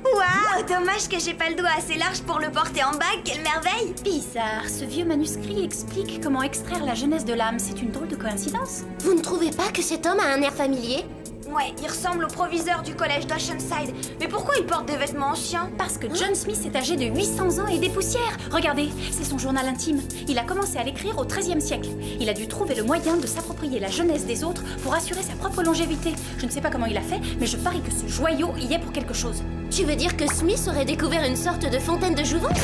[SPEAKER 2] Waouh, dommage que j'ai pas le doigt assez large pour le porter en bague, quelle merveille!
[SPEAKER 3] Bizarre, ce vieux manuscrit explique comment extraire la jeunesse de l'âme. C'est une drôle de coïncidence.
[SPEAKER 4] Vous ne trouvez pas que cet homme a un air familier?
[SPEAKER 2] Ouais, il ressemble au proviseur du collège d'Oceanside. Mais pourquoi il porte des vêtements anciens?
[SPEAKER 3] Parce que John Smith est âgé de 800 ans et des poussières. Regardez, c'est son journal intime. Il a commencé à l'écrire au XIIIe siècle. Il a dû trouver le moyen de s'approprier la jeunesse des autres pour assurer sa propre longévité. Je ne sais pas comment il a fait, mais je parie que ce joyau y est pour quelque chose.
[SPEAKER 4] Tu veux dire que Smith aurait découvert une sorte de fontaine de jouvence?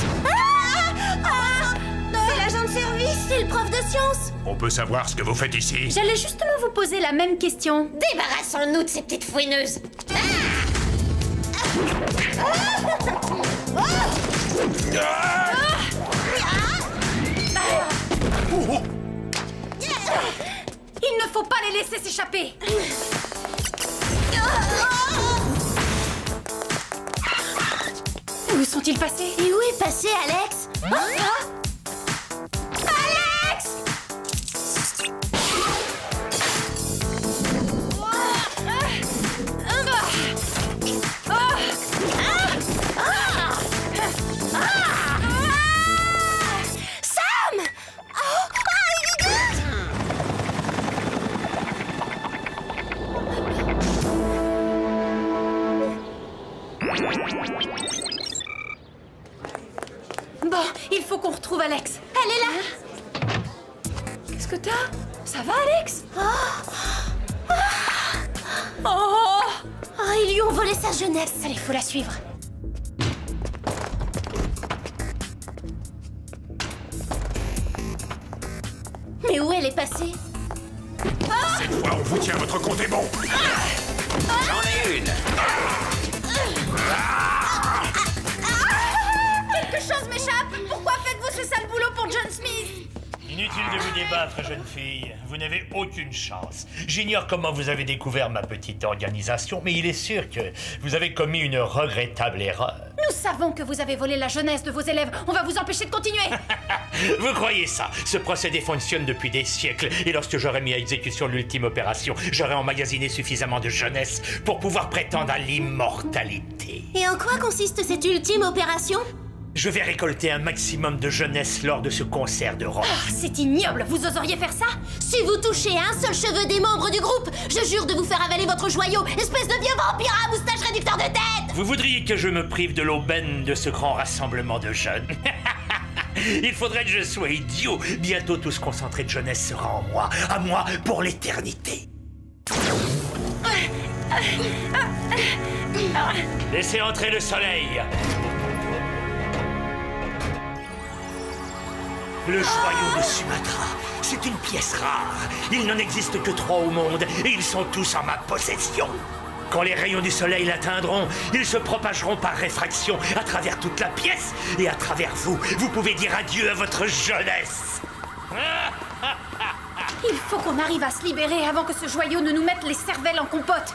[SPEAKER 2] C'est l'agent de service!
[SPEAKER 4] C'est le prof de sciences!
[SPEAKER 1] On peut savoir ce que vous faites ici?
[SPEAKER 3] J'allais justement vous poser la même question.
[SPEAKER 4] Débarrassons-nous de ces petites fouineuses!
[SPEAKER 3] Il ne faut pas les laisser s'échapper. Où sont-ils passés?
[SPEAKER 4] Et où est passé Alex?
[SPEAKER 3] Alex!
[SPEAKER 4] Sam!
[SPEAKER 3] Bon, il faut qu'on retrouve Alex.
[SPEAKER 4] Elle est là!
[SPEAKER 3] Qu'est-ce que t'as? Ça va, Alex? Oh!
[SPEAKER 4] Ils lui ont volé sa jeunesse!
[SPEAKER 3] Allez, faut la suivre.
[SPEAKER 4] Mais où elle est passée?
[SPEAKER 1] Cette fois, on vous tient votre compte est bon.
[SPEAKER 12] J'en ai une.
[SPEAKER 3] Quelque chose m'échappe. Pourquoi faites-vous ce sale boulot pour John Smith?
[SPEAKER 14] Inutile de vous débattre, jeune fille. Vous n'avez aucune chance. J'ignore comment vous avez découvert ma petite organisation, mais il est sûr que vous avez commis une regrettable erreur.
[SPEAKER 3] Nous savons que vous avez volé la jeunesse de vos élèves. On va vous empêcher de continuer.
[SPEAKER 14] Vous croyez ça? Ce procédé fonctionne depuis des siècles, et lorsque j'aurai mis à exécution l'ultime opération, j'aurai emmagasiné suffisamment de jeunesse pour pouvoir prétendre à l'immortalité.
[SPEAKER 4] Et en quoi consiste cette ultime opération?
[SPEAKER 14] Je vais récolter un maximum de jeunesse lors de ce concert de rock.
[SPEAKER 3] Ah, c'est ignoble. Vous oseriez faire ça?
[SPEAKER 4] Si vous touchez un seul cheveu des membres du groupe, je jure de vous faire avaler votre joyau, espèce de vieux vampire à moustache réducteur de tête!
[SPEAKER 14] Vous voudriez que je me prive de l'aubaine de ce grand rassemblement de jeunes? Il faudrait que je sois idiot. Bientôt tout ce concentré de jeunesse sera en moi, à moi pour l'éternité. Laissez entrer le soleil. Le joyau de Sumatra, c'est une pièce rare. Il n'en existe que 3 au monde et ils sont tous en ma possession. Quand les rayons du soleil l'atteindront, ils se propageront par réfraction à travers toute la pièce et à travers vous. Vous pouvez dire adieu à votre jeunesse.
[SPEAKER 3] Il faut qu'on arrive à se libérer avant que ce joyau ne nous mette les cervelles en compote.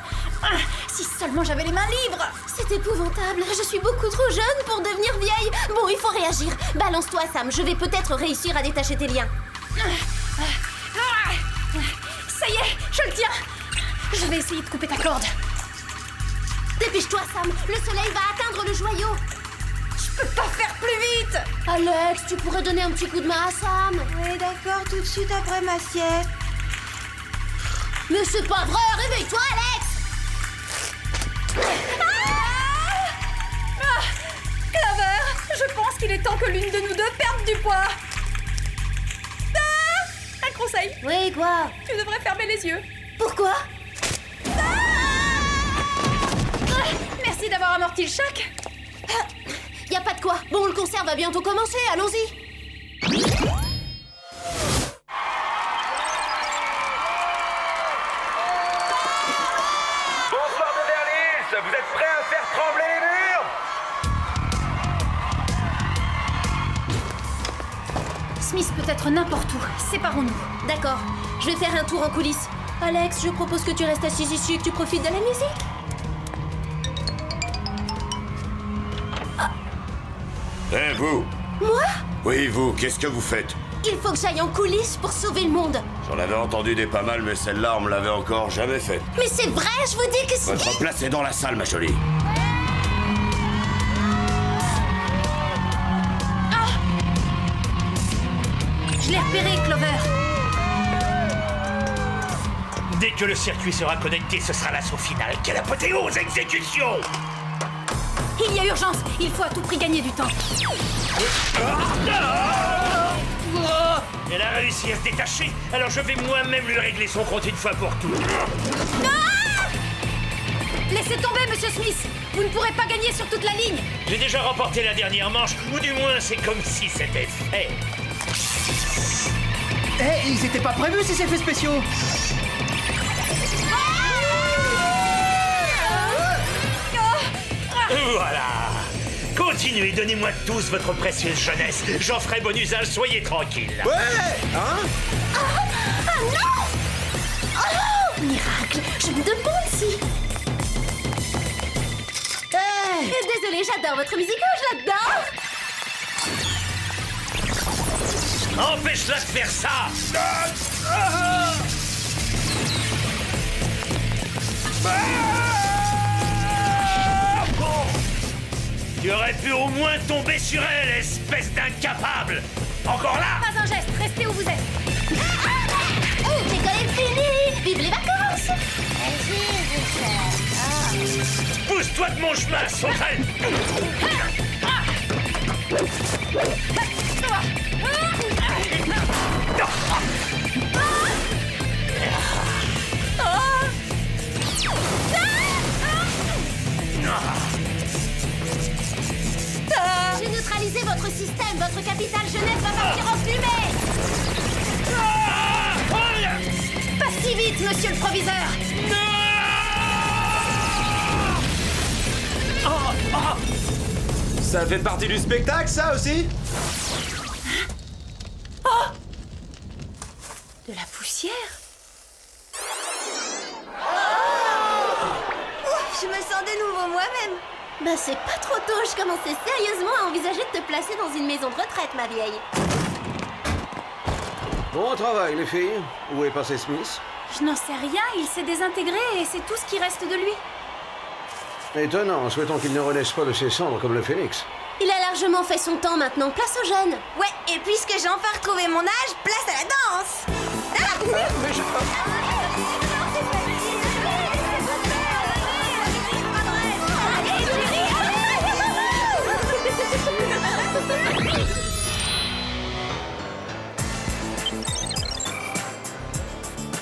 [SPEAKER 3] Si seulement j'avais les mains libres.
[SPEAKER 4] C'est épouvantable. Je suis beaucoup trop jeune pour devenir vieille. Bon, il faut réagir. Balance-toi, Sam. Je vais peut-être réussir à détacher tes liens.
[SPEAKER 3] Ça y est, je le tiens. Je vais essayer de couper ta corde.
[SPEAKER 4] Dépêche-toi, Sam. Le soleil va atteindre le joyau.
[SPEAKER 3] Je peux pas faire plus vite.
[SPEAKER 4] Alex, tu pourrais donner un petit coup de main à Sam.
[SPEAKER 2] Oui, d'accord, tout de suite après ma sieste.
[SPEAKER 4] Mais c'est pas vrai. Réveille-toi, Alex.
[SPEAKER 3] Clover, je pense qu'il est temps que l'une de nous deux perde du poids. Un conseil.
[SPEAKER 4] Oui, quoi?
[SPEAKER 3] Tu devrais fermer les yeux.
[SPEAKER 4] Pourquoi?
[SPEAKER 3] Merci d'avoir amorti le choc.
[SPEAKER 4] Y a pas de quoi. Bon, le concert va bientôt commencer. Allons-y.
[SPEAKER 12] Bonsoir Beverly Hills, vous êtes prêts à faire trembler les murs?
[SPEAKER 3] Smith peut être n'importe où. Séparons-nous.
[SPEAKER 4] D'accord. Je vais faire un tour en coulisses. Alex, je propose que tu restes assise ici et que tu profites de la musique.
[SPEAKER 1] Eh, vous?
[SPEAKER 4] Moi?
[SPEAKER 1] Oui, vous, qu'est-ce que vous faites?
[SPEAKER 4] Il faut que j'aille en coulisses pour sauver le monde.
[SPEAKER 1] J'en avais entendu des pas mal, mais celle-là, on me l'avait encore jamais faite.
[SPEAKER 4] Mais c'est vrai, je vous dis que c'est...
[SPEAKER 1] Votre place est dans la salle, ma jolie.
[SPEAKER 3] Je l'ai repéré, Clover.
[SPEAKER 14] Dès que le circuit sera connecté, ce sera l'assaut final. Quelle apothéose, exécution!
[SPEAKER 3] Il y a urgence. Il faut à tout prix gagner du temps.
[SPEAKER 14] Elle a réussi à se détacher, alors je vais moi-même lui régler son compte une fois pour toutes.
[SPEAKER 3] Laissez tomber, Monsieur Smith. Vous ne pourrez pas gagner sur toute la ligne.
[SPEAKER 14] J'ai déjà remporté la dernière manche, ou du moins c'est comme si c'était fait.
[SPEAKER 15] Eh, ils étaient pas prévus ces effets spéciaux.
[SPEAKER 14] Voilà. Continuez, donnez-moi tous votre précieuse jeunesse. J'en ferai bon usage, soyez tranquille.
[SPEAKER 15] Ouais, hein?
[SPEAKER 4] Ah non! Oh, miracle! Je me demande si...
[SPEAKER 15] Hey!
[SPEAKER 4] Désolée, j'adore votre musique, je l'adore!
[SPEAKER 14] Empêche-la de faire ça! Tu aurais pu au moins tomber sur elle, espèce d'incapable! Encore là!
[SPEAKER 3] Pas un geste. Restez où vous êtes.
[SPEAKER 4] L'école est finie! Vive les vacances!
[SPEAKER 14] Pousse-toi de mon chemin, sauterelle!
[SPEAKER 4] J'ai neutralisé votre système! Votre capitale jeunesse va partir en fumée!
[SPEAKER 3] Pas si vite, Monsieur le proviseur.
[SPEAKER 15] Ça fait partie du spectacle, ça aussi?
[SPEAKER 3] De la poussière.
[SPEAKER 2] Ouf, je me sens de nouveau moi-même.
[SPEAKER 4] Bah c'est pas trop tôt, je commençais sérieusement à envisager de te placer dans une maison de retraite, ma vieille.
[SPEAKER 6] Bon travail, les filles. Où est passé Smith?
[SPEAKER 3] Je n'en sais rien. Il s'est désintégré et c'est tout ce qui reste de lui.
[SPEAKER 6] Étonnant, souhaitons qu'il ne renaisse pas de ses cendres comme le phénix.
[SPEAKER 4] Il a largement fait son temps maintenant, place aux jeunes.
[SPEAKER 2] Ouais, et puisque j'ai enfin retrouvé mon âge, place à la danse.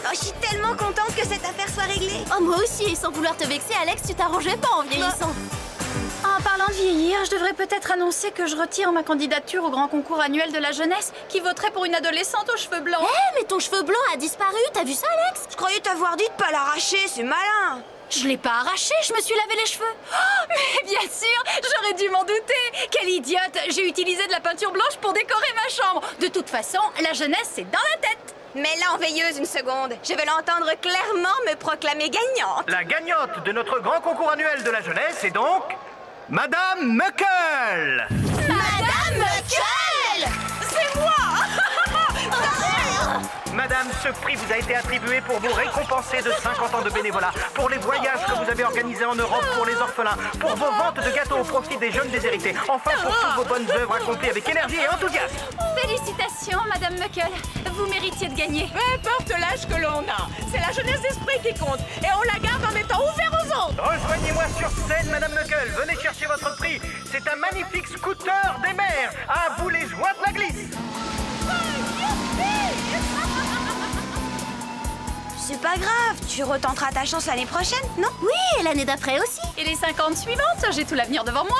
[SPEAKER 2] Oh, je suis tellement tellement contente que cette affaire soit réglée.
[SPEAKER 4] Oh, moi aussi, et sans vouloir te vexer, Alex, tu t'arrangeais pas en vieillissant.
[SPEAKER 3] En parlant de vieillir, je devrais peut-être annoncer que je retire ma candidature au grand concours annuel de la jeunesse qui voterait pour une adolescente aux cheveux blancs.
[SPEAKER 4] Mais ton cheveu blanc a disparu, t'as vu ça, Alex?
[SPEAKER 2] Je croyais t'avoir dit de pas l'arracher, c'est malin.
[SPEAKER 3] Je l'ai pas arraché, je me suis lavé les cheveux. Oh, mais bien sûr, j'aurais dû m'en douter. Quelle idiote, j'ai utilisé de la peinture blanche pour décorer ma chambre. De toute façon, la jeunesse, c'est dans la tête.
[SPEAKER 2] Mais là, en veilleuse, une seconde. Je vais l'entendre clairement me proclamer gagnante.
[SPEAKER 15] La gagnante de notre grand concours annuel de la jeunesse est donc... Madame Muckle.
[SPEAKER 2] Madame Muckle! C'est moi!
[SPEAKER 15] Madame, ce prix vous a été attribué pour vous récompenser de 50 ans de bénévolat, pour les voyages que vous avez organisés en Europe pour les orphelins, pour vos ventes de gâteaux au profit des jeunes déshérités, enfin pour toutes vos bonnes œuvres accomplies avec énergie et enthousiasme.
[SPEAKER 3] Félicitations, Madame Muckle. Vous méritiez de gagner.
[SPEAKER 8] Peu importe l'âge que l'on a, c'est la jeunesse d'esprit qui compte. Et on la garde en étant ouvert aux autres.
[SPEAKER 15] Rejoignez-moi sur scène, Madame Muckle. Venez chercher votre prix. C'est un magnifique scooter des mers. À vous les joies de la glisse.
[SPEAKER 2] C'est pas grave, tu retenteras ta chance l'année prochaine, non?
[SPEAKER 4] Oui, et l'année d'après aussi.
[SPEAKER 3] Et les 50 suivantes, j'ai tout l'avenir devant moi.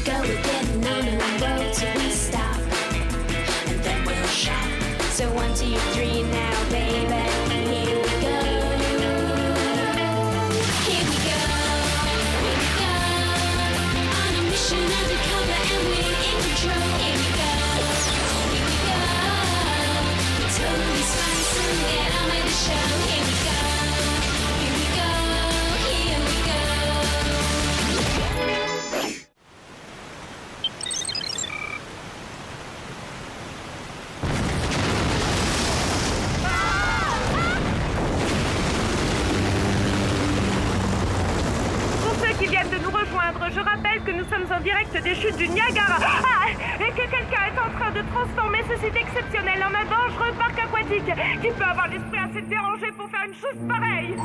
[SPEAKER 11] Go, we're getting on the road till we stop, and then we'll shop. So 1, 2, 3 now, baby. Here we go. Here we go. Here we go. On a mission undercover, and we're in control. Here we go. Here we go. Totally spice and get on with the show. Here we go. Here we go. Here we go.
[SPEAKER 8] Pour ceux qui viennent de nous rejoindre, je rappelle que nous sommes en direct des chutes du Niagara. Et que quelqu'un est en train de transformer ce site exceptionnel en un dangereux parc aquatique. Qui peut avoir l'esprit assez dérangé pour faire une chose pareille?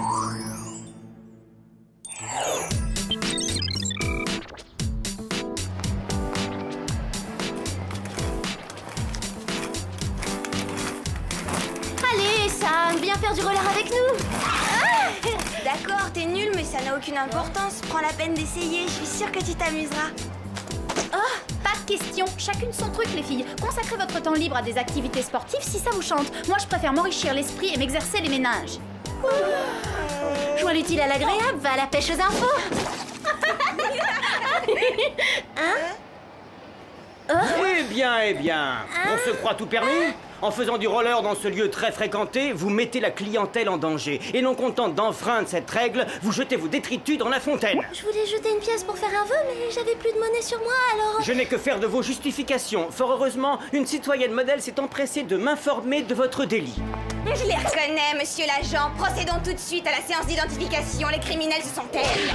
[SPEAKER 4] Allez, Sam, viens faire du roller avec nous.
[SPEAKER 2] D'accord, t'es nul, mais ça n'a aucune importance. Prends la peine d'essayer, je suis sûre que tu t'amuseras.
[SPEAKER 3] Oh, pas de question. Chacune son truc, les filles. Consacrez votre temps libre à des activités sportives si ça vous chante. Moi, je préfère m'enrichir l'esprit et m'exercer les méninges.
[SPEAKER 4] Joins l'utile à l'agréable, va à la pêche aux infos.
[SPEAKER 16] Eh bien, on se croit tout permis? En faisant du roller dans ce lieu très fréquenté, vous mettez la clientèle en danger. Et non contente d'enfreindre cette règle, vous jetez vos détritus dans la fontaine.
[SPEAKER 4] Je voulais jeter une pièce pour faire un vœu, mais j'avais plus de monnaie sur moi, alors...
[SPEAKER 16] Je n'ai que faire de vos justifications. Fort heureusement, une citoyenne modèle s'est empressée de m'informer de votre délit.
[SPEAKER 2] Je les reconnais, monsieur l'agent. Procédons tout de suite à la séance d'identification. Les criminels, ce sont elles.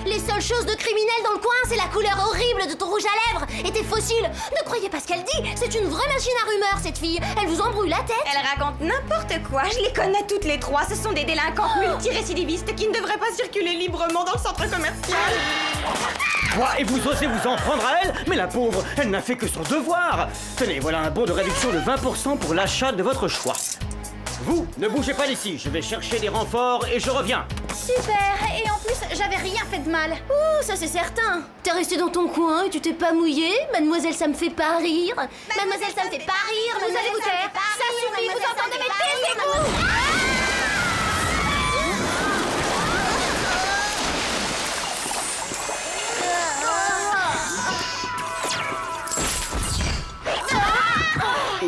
[SPEAKER 4] Les seules choses de criminel dans le coin, c'est la couleur horrible de ton rouge à lèvres et tes fossiles. Ne croyez pas ce qu'elle dit, c'est une vraie machine à rumeurs, cette fille. Elle vous embrouille la tête.
[SPEAKER 2] Elle raconte n'importe quoi, je les connais toutes les trois. Ce sont des délinquantes multirécidivistes qui ne devraient pas circuler librement dans le centre commercial.
[SPEAKER 16] Quoi? Et vous osez vous en prendre à elle? Mais la pauvre, elle n'a fait que son devoir. Tenez, voilà un bon de réduction de 20% pour l'achat de votre choix. Vous, ne bougez pas d'ici, je vais chercher des renforts et je reviens.
[SPEAKER 3] Super. Et en plus, j'avais rien fait de mal.
[SPEAKER 4] Ouh, ça c'est certain. T'es resté dans ton coin et tu t'es pas mouillé. Mademoiselle, ça me fait pas rire. Mademoiselle, ça me fait pas rire.
[SPEAKER 3] Vous allez vous taire. Ça suffit, vous entendez mes taisez-vous.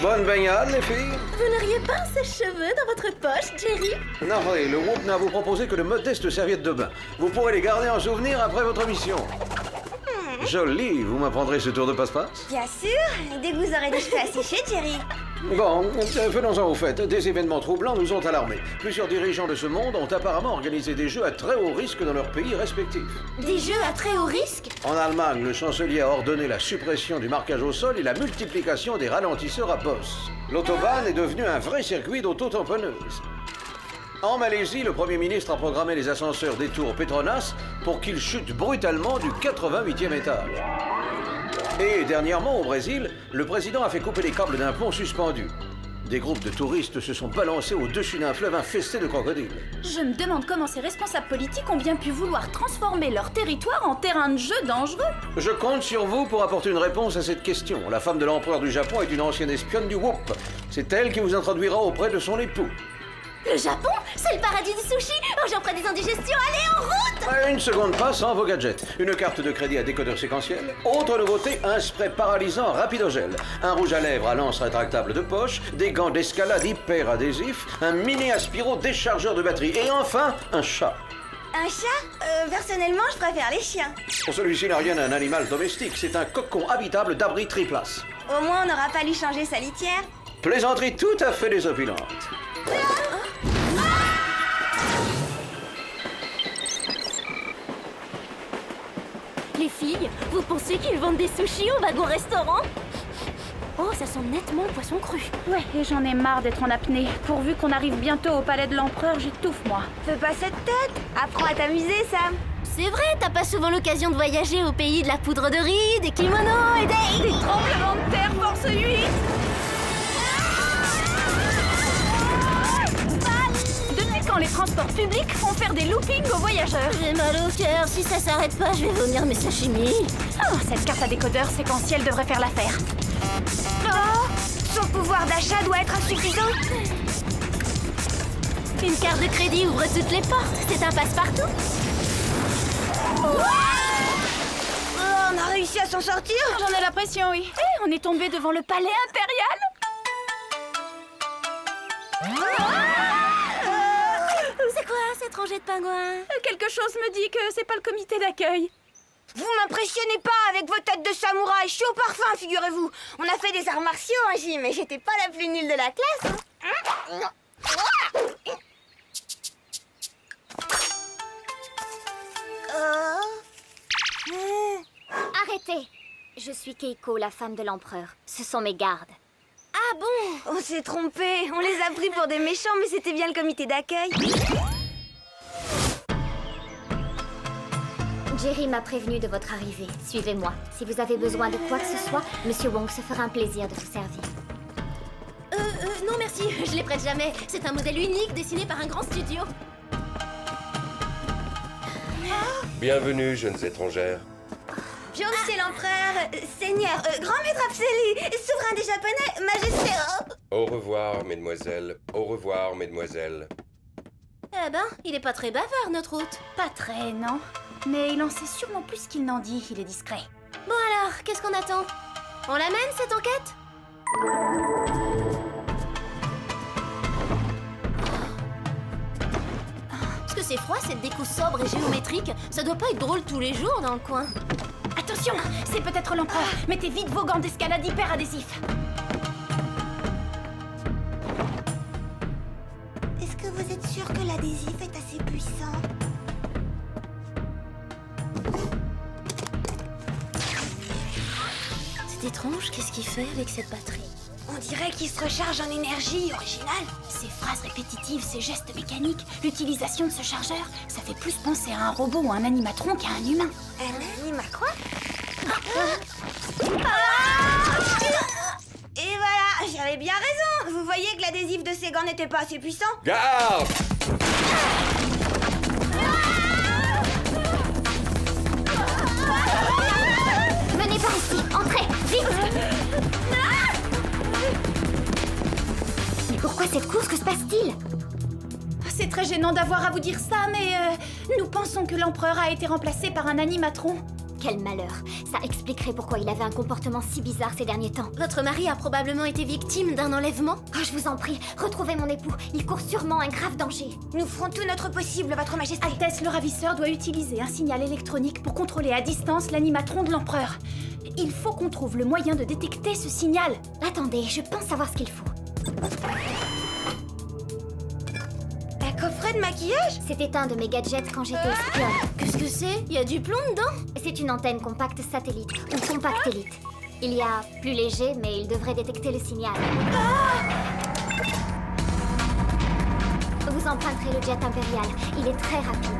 [SPEAKER 6] Bonne baignade, les filles.
[SPEAKER 4] Vous n'auriez pas ces cheveux dans votre poche, Jerry?
[SPEAKER 6] Non, oui, le Whoop n'a à vous proposer que de modestes serviettes de bain. Vous pourrez les garder en souvenir après votre mission. Joli, vous m'apprendrez ce tour de passe-passe?
[SPEAKER 2] Bien sûr, dès que vous aurez des cheveux asséchés, Jerry.
[SPEAKER 6] Bon, venons-en au fait. Des événements troublants nous ont alarmés. Plusieurs dirigeants de ce monde ont apparemment organisé des jeux à très haut risque dans leurs pays respectifs.
[SPEAKER 4] Des jeux à très haut risque?
[SPEAKER 6] En Allemagne, le chancelier a ordonné la suppression du marquage au sol et la multiplication des ralentisseurs à bosse. L'autobahn est devenu un vrai circuit d'auto-tamponneuses. En Malaisie, le Premier ministre a programmé les ascenseurs des tours Petronas pour qu'ils chutent brutalement du 88e étage. Et dernièrement, au Brésil, le président a fait couper les câbles d'un pont suspendu. Des groupes de touristes se sont balancés au-dessus d'un fleuve infesté de crocodiles.
[SPEAKER 3] Je me demande comment ces responsables politiques ont bien pu vouloir transformer leur territoire en terrain de jeu dangereux.
[SPEAKER 6] Je compte sur vous pour apporter une réponse à cette question. La femme de l'empereur du Japon est une ancienne espionne du Whoop. C'est elle qui vous introduira auprès de son époux.
[SPEAKER 4] Le Japon? C'est le paradis du sushi? Oh, j'en ferai des indigestions, allez, en route!
[SPEAKER 6] Une seconde pas sans vos gadgets. Une carte de crédit à décodeur séquentiel. Autre nouveauté, un spray paralysant rapidogel. Un rouge à lèvres à lance rétractable de poche. Des gants d'escalade hyper adhésifs. Un mini aspiro déchargeur de batterie. Et enfin, un chat.
[SPEAKER 2] Un chat? Personnellement, je préfère les chiens.
[SPEAKER 6] Celui-ci n'a rien d'un animal domestique. C'est un cocon habitable d'abri triplace.
[SPEAKER 2] Au moins, on n'aura pas lui changer sa litière.
[SPEAKER 6] Plaisanterie tout à fait désopilante.
[SPEAKER 4] Les filles, vous pensez qu'ils vendent des sushis au wagon-restaurant? Oh, ça sent nettement le poisson cru.
[SPEAKER 3] Ouais, et j'en ai marre d'être en apnée. Pourvu qu'on arrive bientôt au palais de l'empereur, j'étouffe, moi.
[SPEAKER 2] Fais pas cette tête. Apprends à t'amuser, Sam.
[SPEAKER 4] C'est vrai, t'as pas souvent l'occasion de voyager au pays de la poudre de riz, des kimonos et des
[SPEAKER 3] tremblements de terre force 8. Depuis quand les transports publics font faire des loopings aux voyageurs?
[SPEAKER 4] J'ai mal au cœur, si ça s'arrête pas, je vais vomir mes sashimi.
[SPEAKER 3] Oh, cette carte à décodeur séquentiel devrait faire l'affaire.
[SPEAKER 2] Oh, son pouvoir d'achat doit être insuffisant.
[SPEAKER 4] Une carte de crédit ouvre toutes les portes, c'est un passe-partout.
[SPEAKER 2] Oh, on a réussi à s'en sortir?
[SPEAKER 3] J'en ai l'impression, oui. Et on est tombé devant le palais impérial.
[SPEAKER 4] C'est quoi cette rangée de pingouins?
[SPEAKER 3] Quelque chose me dit que c'est pas le comité d'accueil.
[SPEAKER 2] Vous m'impressionnez pas avec vos têtes de samouraï. Je suis au parfum, figurez-vous. On a fait des arts martiaux en gym, mais j'étais pas la plus nulle de la classe.
[SPEAKER 17] Arrêtez! Je suis Keiko, la femme de l'empereur. Ce sont mes gardes.
[SPEAKER 2] Ah bon? On s'est trompé. On les a pris pour des méchants, mais c'était bien le comité d'accueil.
[SPEAKER 17] Jerry m'a prévenu de votre arrivée. Suivez-moi. Si vous avez besoin de quoi que ce soit, Monsieur Wong se fera un plaisir de vous servir.
[SPEAKER 4] Non merci, je les prête jamais. C'est un modèle unique dessiné par un grand studio.
[SPEAKER 18] Bienvenue, jeunes étrangères.
[SPEAKER 2] Bien, monsieur l'empereur, seigneur, grand maître Apseli, souverain des Japonais, majesté...
[SPEAKER 18] Au revoir, mesdemoiselles. Au revoir, mesdemoiselles.
[SPEAKER 4] Eh ben, il est pas très bavard, notre hôte.
[SPEAKER 3] Pas très, non. Mais il en sait sûrement plus qu'il n'en dit, il est discret.
[SPEAKER 4] Bon alors, qu'est-ce qu'on attend? On l'amène, cette enquête? Est-ce que c'est froid, cette déco sobre et géométrique? Ça doit pas être drôle tous les jours dans le coin.
[SPEAKER 3] Attention, c'est peut-être l'empereur. Mettez vite vos gants d'escalade hyper adhésifs.
[SPEAKER 2] Est-ce que vous êtes sûr que l'adhésif est assez puissant?
[SPEAKER 4] C'est étrange, qu'est-ce qu'il fait avec cette batterie?
[SPEAKER 2] On dirait qu'il se recharge en énergie originale.
[SPEAKER 3] Ces phrases répétitives, ces gestes mécaniques, l'utilisation de ce chargeur, ça fait plus penser à un robot ou un animatron qu'à un humain.
[SPEAKER 2] Un anima quoi? Et voilà, j'avais bien raison. Vous voyez que l'adhésif de ces gants n'était pas assez puissant?
[SPEAKER 18] Garde!
[SPEAKER 17] Venez par ici, entrez, vite! Mais pourquoi cette course? Que se passe-t-il?
[SPEAKER 3] C'est très gênant d'avoir à vous dire ça, mais nous pensons que l'empereur a été remplacé par un animatron.
[SPEAKER 17] Quel malheur. Ça expliquerait pourquoi il avait un comportement si bizarre ces derniers temps.
[SPEAKER 4] Votre mari a probablement été victime d'un enlèvement.
[SPEAKER 17] Oh, je vous en prie, retrouvez mon époux. Il court sûrement un grave danger.
[SPEAKER 2] Nous ferons tout notre possible, Votre Majesté.
[SPEAKER 3] Altesse, le ravisseur doit utiliser un signal électronique pour contrôler à distance l'animatron de l'empereur. Il faut qu'on trouve le moyen de détecter ce signal.
[SPEAKER 17] Attendez, je pense savoir ce qu'il faut.
[SPEAKER 2] Un coffret de maquillage?
[SPEAKER 17] C'était un de mes gadgets quand j'étais espionne.
[SPEAKER 4] Qu'est-ce que c'est? Il y a du plomb dedans?
[SPEAKER 17] C'est une antenne compacte satellite, ou compactélite. Il y a plus léger, mais il devrait détecter le signal. Vous emprunterez le jet impérial. Il est très rapide.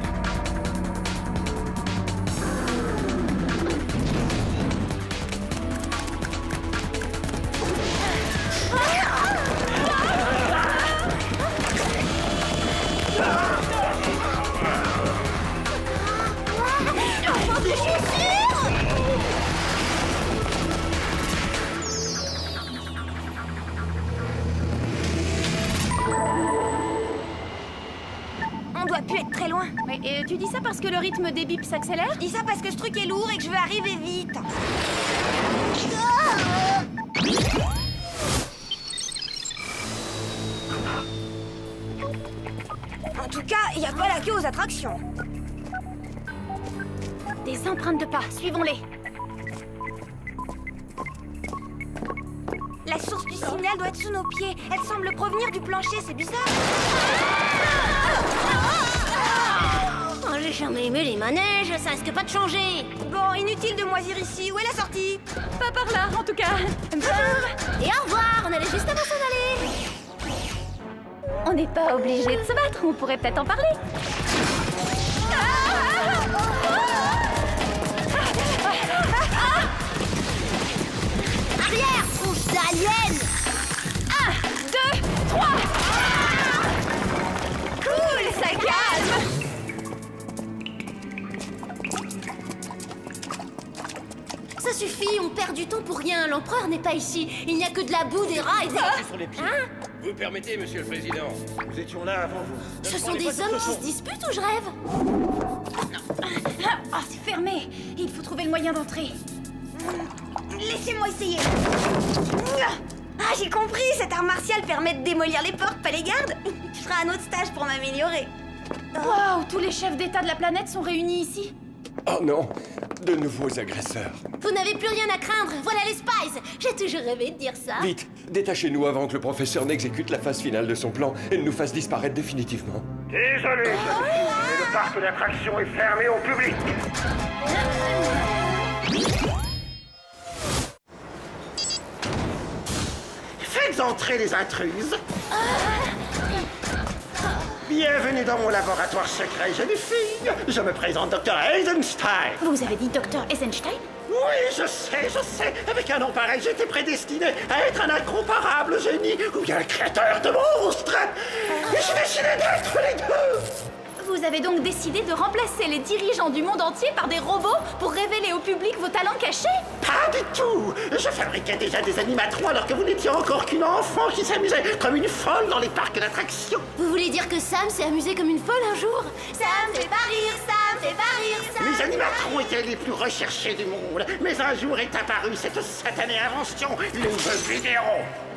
[SPEAKER 2] On doit plus être très loin.
[SPEAKER 3] Mais tu dis ça parce que le rythme des bips s'accélère?
[SPEAKER 2] Je dis ça parce que ce truc est lourd et que je veux arriver vite. En tout cas, il n'y a pas la queue aux attractions.
[SPEAKER 3] Des empreintes de pas, suivons-les.
[SPEAKER 2] La source du signal doit être sous nos pieds. Elle semble provenir du plancher, c'est bizarre.
[SPEAKER 4] Oh, j'ai jamais aimé les manèges, ça risque pas de changer.
[SPEAKER 2] Bon, inutile de moisir ici. Où est la sortie?
[SPEAKER 3] Pas par là, en tout cas.
[SPEAKER 4] Et au revoir, on allait juste avant s'en aller.
[SPEAKER 3] On n'est pas obligé de se battre, on pourrait peut-être en parler.
[SPEAKER 4] Arrière, tronche d'alien.
[SPEAKER 3] 1, 2, 3.
[SPEAKER 2] Cool, ça calme.
[SPEAKER 4] Ça suffit, on perd du temps pour rien. L'empereur n'est pas ici. Il n'y a que de la boue, des rats et des...
[SPEAKER 14] Sur les pieds.
[SPEAKER 4] Hein?
[SPEAKER 5] Vous permettez, monsieur le président?
[SPEAKER 14] Nous étions là avant vous.
[SPEAKER 4] Ce sont des hommes qui se disputent ou je rêve?
[SPEAKER 3] Ah, c'est fermé. Il faut trouver le moyen d'entrer.
[SPEAKER 2] Laissez-moi essayer. Ah, j'ai compris. Cet art martial permet de démolir les portes, pas les gardes. Je ferai un autre stage pour m'améliorer.
[SPEAKER 3] Waouh, tous les chefs d'État de la planète sont réunis ici.
[SPEAKER 18] Oh non, de nouveaux agresseurs.
[SPEAKER 4] Vous n'avez plus rien à craindre. Voilà les Spies. J'ai toujours rêvé de dire ça.
[SPEAKER 18] Vite, détachez-nous avant que le professeur n'exécute la phase finale de son plan et ne nous fasse disparaître définitivement.
[SPEAKER 15] Désolé, mais le parc d'attractions est fermé au public. Faites entrer les intruses. Bienvenue dans mon laboratoire secret, jeune fille. Je me présente, Dr. Eisenstein.
[SPEAKER 3] Vous avez dit Dr. Eisenstein?
[SPEAKER 15] Oui, je sais. Avec un nom pareil, j'étais prédestiné à être un incomparable génie ou bien un créateur de monstres. Et j'ai décidé d'être les deux.
[SPEAKER 3] Vous avez donc décidé de remplacer les dirigeants du monde entier par des robots pour révéler au public vos talents cachés?
[SPEAKER 15] Pas du tout. Je fabriquais déjà des animatrons alors que vous n'étiez encore qu'une enfant qui s'amusait comme une folle dans les parcs d'attractions.
[SPEAKER 4] Vous voulez dire que Sam s'est amusé comme une folle un jour?
[SPEAKER 2] Ça me fait pas rire, ça me fait pas rire, ça.
[SPEAKER 15] Mes animatrons étaient les plus recherchés du monde. Mais un jour est apparue cette satanée invention, les jeux vidéo.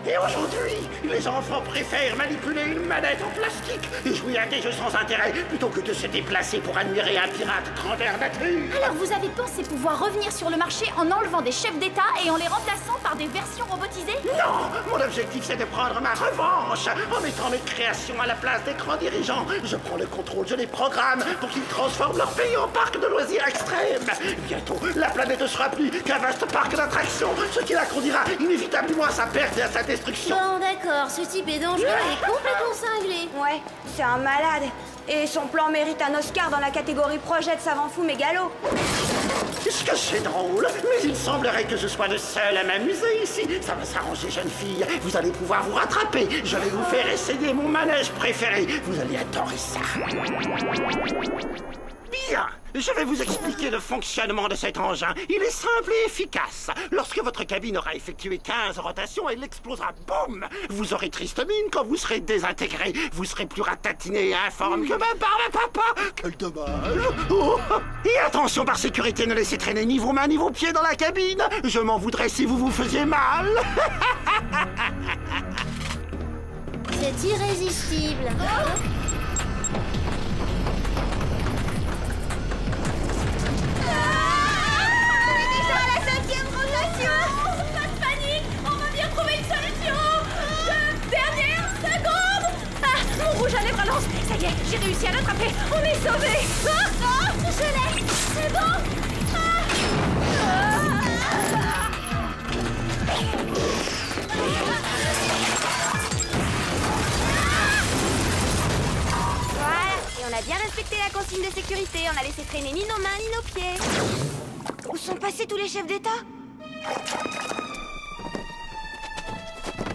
[SPEAKER 15] Et aujourd'hui, les enfants préfèrent manipuler une manette en plastique et jouer à des jeux sans intérêt plutôt que de se déplacer pour admirer un pirate grandeur nature.
[SPEAKER 3] Alors vous avez pensé pouvoir revenir sur le marché en enlevant des chefs d'État et en les remplaçant par des versions robotisées?
[SPEAKER 15] Non, mon objectif c'est de prendre ma revanche. En mettant mes créations à la place des grands dirigeants, je prends le contrôle, je les programme pour qu'ils transforment leur pays en parc de loisirs extrêmes. Bientôt, la planète ne sera plus qu'un vaste parc d'attractions, ce qui la conduira inévitablement à sa perte et à sa destruction.
[SPEAKER 4] Bon, d'accord, ce type est dangereux et complètement cinglé.
[SPEAKER 2] Ouais, c'est un malade. Et son plan mérite un Oscar dans la catégorie projet de savant fou mégalo.
[SPEAKER 15] Est-ce que c'est drôle? Mais il semblerait que je sois le seul à m'amuser ici. Ça va s'arranger, jeune fille. Vous allez pouvoir vous rattraper. Je vais vous faire essayer mon manège préféré. Vous allez adorer ça. Bien.
[SPEAKER 19] Je vais vous expliquer le fonctionnement de cet engin. Il est simple et efficace. Lorsque votre cabine aura effectué 15 rotations, elle explosera. Boum! Vous aurez triste mine quand vous serez désintégré. Vous serez plus ratatiné et informe que ma barbe à papa. Quel dommage! Oh. Et attention, par sécurité, ne laissez traîner ni vos mains ni vos pieds dans la cabine. Je m'en voudrais si vous vous faisiez mal.
[SPEAKER 4] C'est irrésistible.
[SPEAKER 3] Pas de panique, on va bien trouver une solution. Dernière seconde. Ah, mon rouge à lèvres à lance. Ça y est, j'ai réussi à l'attraper. On est sauvés.
[SPEAKER 4] Je l'ai. C'est bon.
[SPEAKER 2] Voilà, et on a bien respecté la consigne de sécurité. On a laissé traîner ni nos mains ni nos pieds. Où sont passés tous les chefs d'État?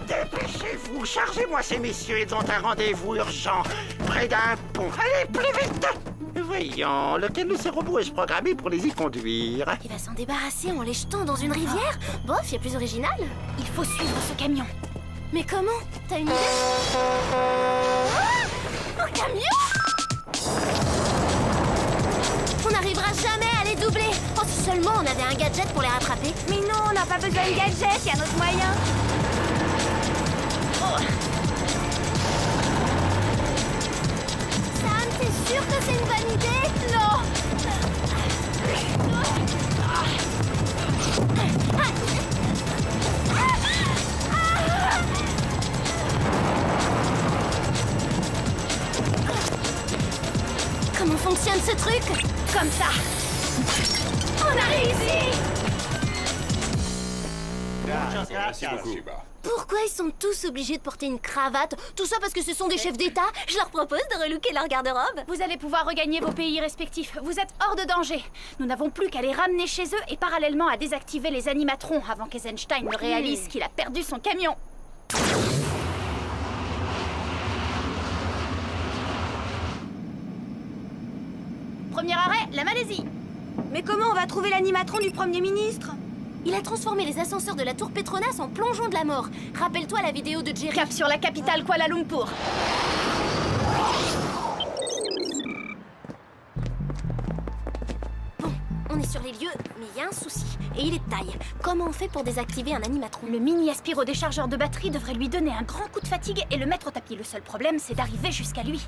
[SPEAKER 19] Dépêchez-vous, chargez-moi ces messieurs, ils ont un rendez-vous urgent, près d'un pont. Allez, plus vite! Voyons, lequel de ces robots ai-je programmé pour les y conduire?
[SPEAKER 4] Il va s'en débarrasser en les jetant dans une rivière? Bof, y a plus original.
[SPEAKER 3] Il faut suivre ce camion.
[SPEAKER 4] Mais comment? T'as une idée? Un camion? On n'arrivera jamais à les doubler. Oh, si seulement on avait un gadget pour les rattraper.
[SPEAKER 2] Mais non, on n'a pas besoin de gadget, y a un autre moyen.
[SPEAKER 4] Sam, t'es sûr que c'est une bonne idée? Non. Comment fonctionne ce truc?
[SPEAKER 3] Comme ça. On a réussi.
[SPEAKER 18] Merci beaucoup.
[SPEAKER 4] Pourquoi ils sont tous obligés de porter une cravate? Tout ça parce que ce sont des chefs d'État? Je leur propose de relooker leur garde-robe.
[SPEAKER 3] Vous allez pouvoir regagner vos pays respectifs. Vous êtes hors de danger. Nous n'avons plus qu'à les ramener chez eux et parallèlement à désactiver les animatrons avant qu'Eisenstein ne réalise qu'il a perdu son camion. Premier arrêt, la Malaisie.
[SPEAKER 2] Mais comment on va trouver l'animatron du Premier ministre?
[SPEAKER 4] Il a transformé les ascenseurs de la tour Petronas en plongeon de la mort. Rappelle-toi la vidéo de Jerry.
[SPEAKER 3] Cap sur la capitale Kuala Lumpur.
[SPEAKER 4] Bon, on est sur les lieux, mais il y a un souci. Et il est de taille. Comment on fait pour désactiver un animatron?
[SPEAKER 3] Le mini aspiro-déchargeur de batterie devrait lui donner un grand coup de fatigue et le mettre au tapis. Le seul problème, c'est d'arriver jusqu'à lui.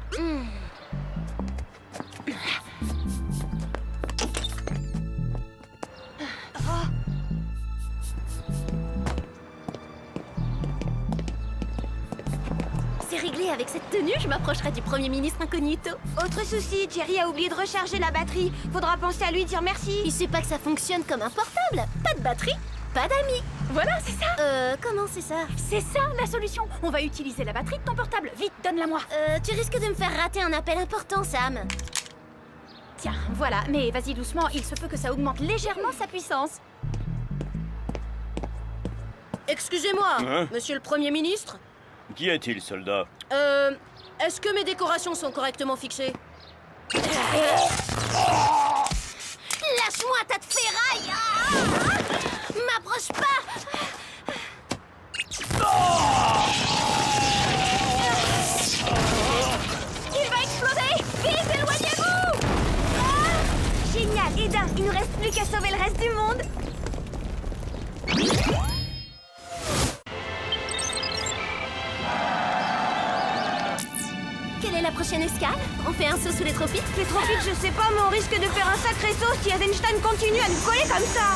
[SPEAKER 4] C'est réglé, avec cette tenue, je m'approcherai du Premier ministre incognito.
[SPEAKER 2] Autre souci, Jerry a oublié de recharger la batterie. Faudra penser à lui dire merci.
[SPEAKER 4] Il sait pas que ça fonctionne comme un portable. Pas de batterie, pas d'amis.
[SPEAKER 3] Voilà, c'est ça.
[SPEAKER 4] Comment c'est ça?
[SPEAKER 3] C'est ça la solution. On va utiliser la batterie de ton portable. Vite, donne-la-moi.
[SPEAKER 4] Tu risques de me faire rater un appel important, Sam.
[SPEAKER 3] Tiens, voilà. Mais vas-y doucement, il se peut que ça augmente légèrement sa puissance.
[SPEAKER 4] Excusez-moi,
[SPEAKER 20] Hein?
[SPEAKER 4] monsieur le Premier ministre.
[SPEAKER 20] Qui est-il, soldat?
[SPEAKER 4] Est-ce que mes décorations sont correctement fixées? Lâche-moi ta de ferraille! M'approche pas!
[SPEAKER 2] Il va exploser! Vite, éloignez-vous! Génial, Eden, il nous reste plus qu'à sauver le reste du monde.
[SPEAKER 4] Quelle est la prochaine escale? On fait un saut sous les tropiques?
[SPEAKER 2] Les tropiques, je sais pas, mais on risque de faire un sacré saut si Eisenstein continue à nous coller comme ça.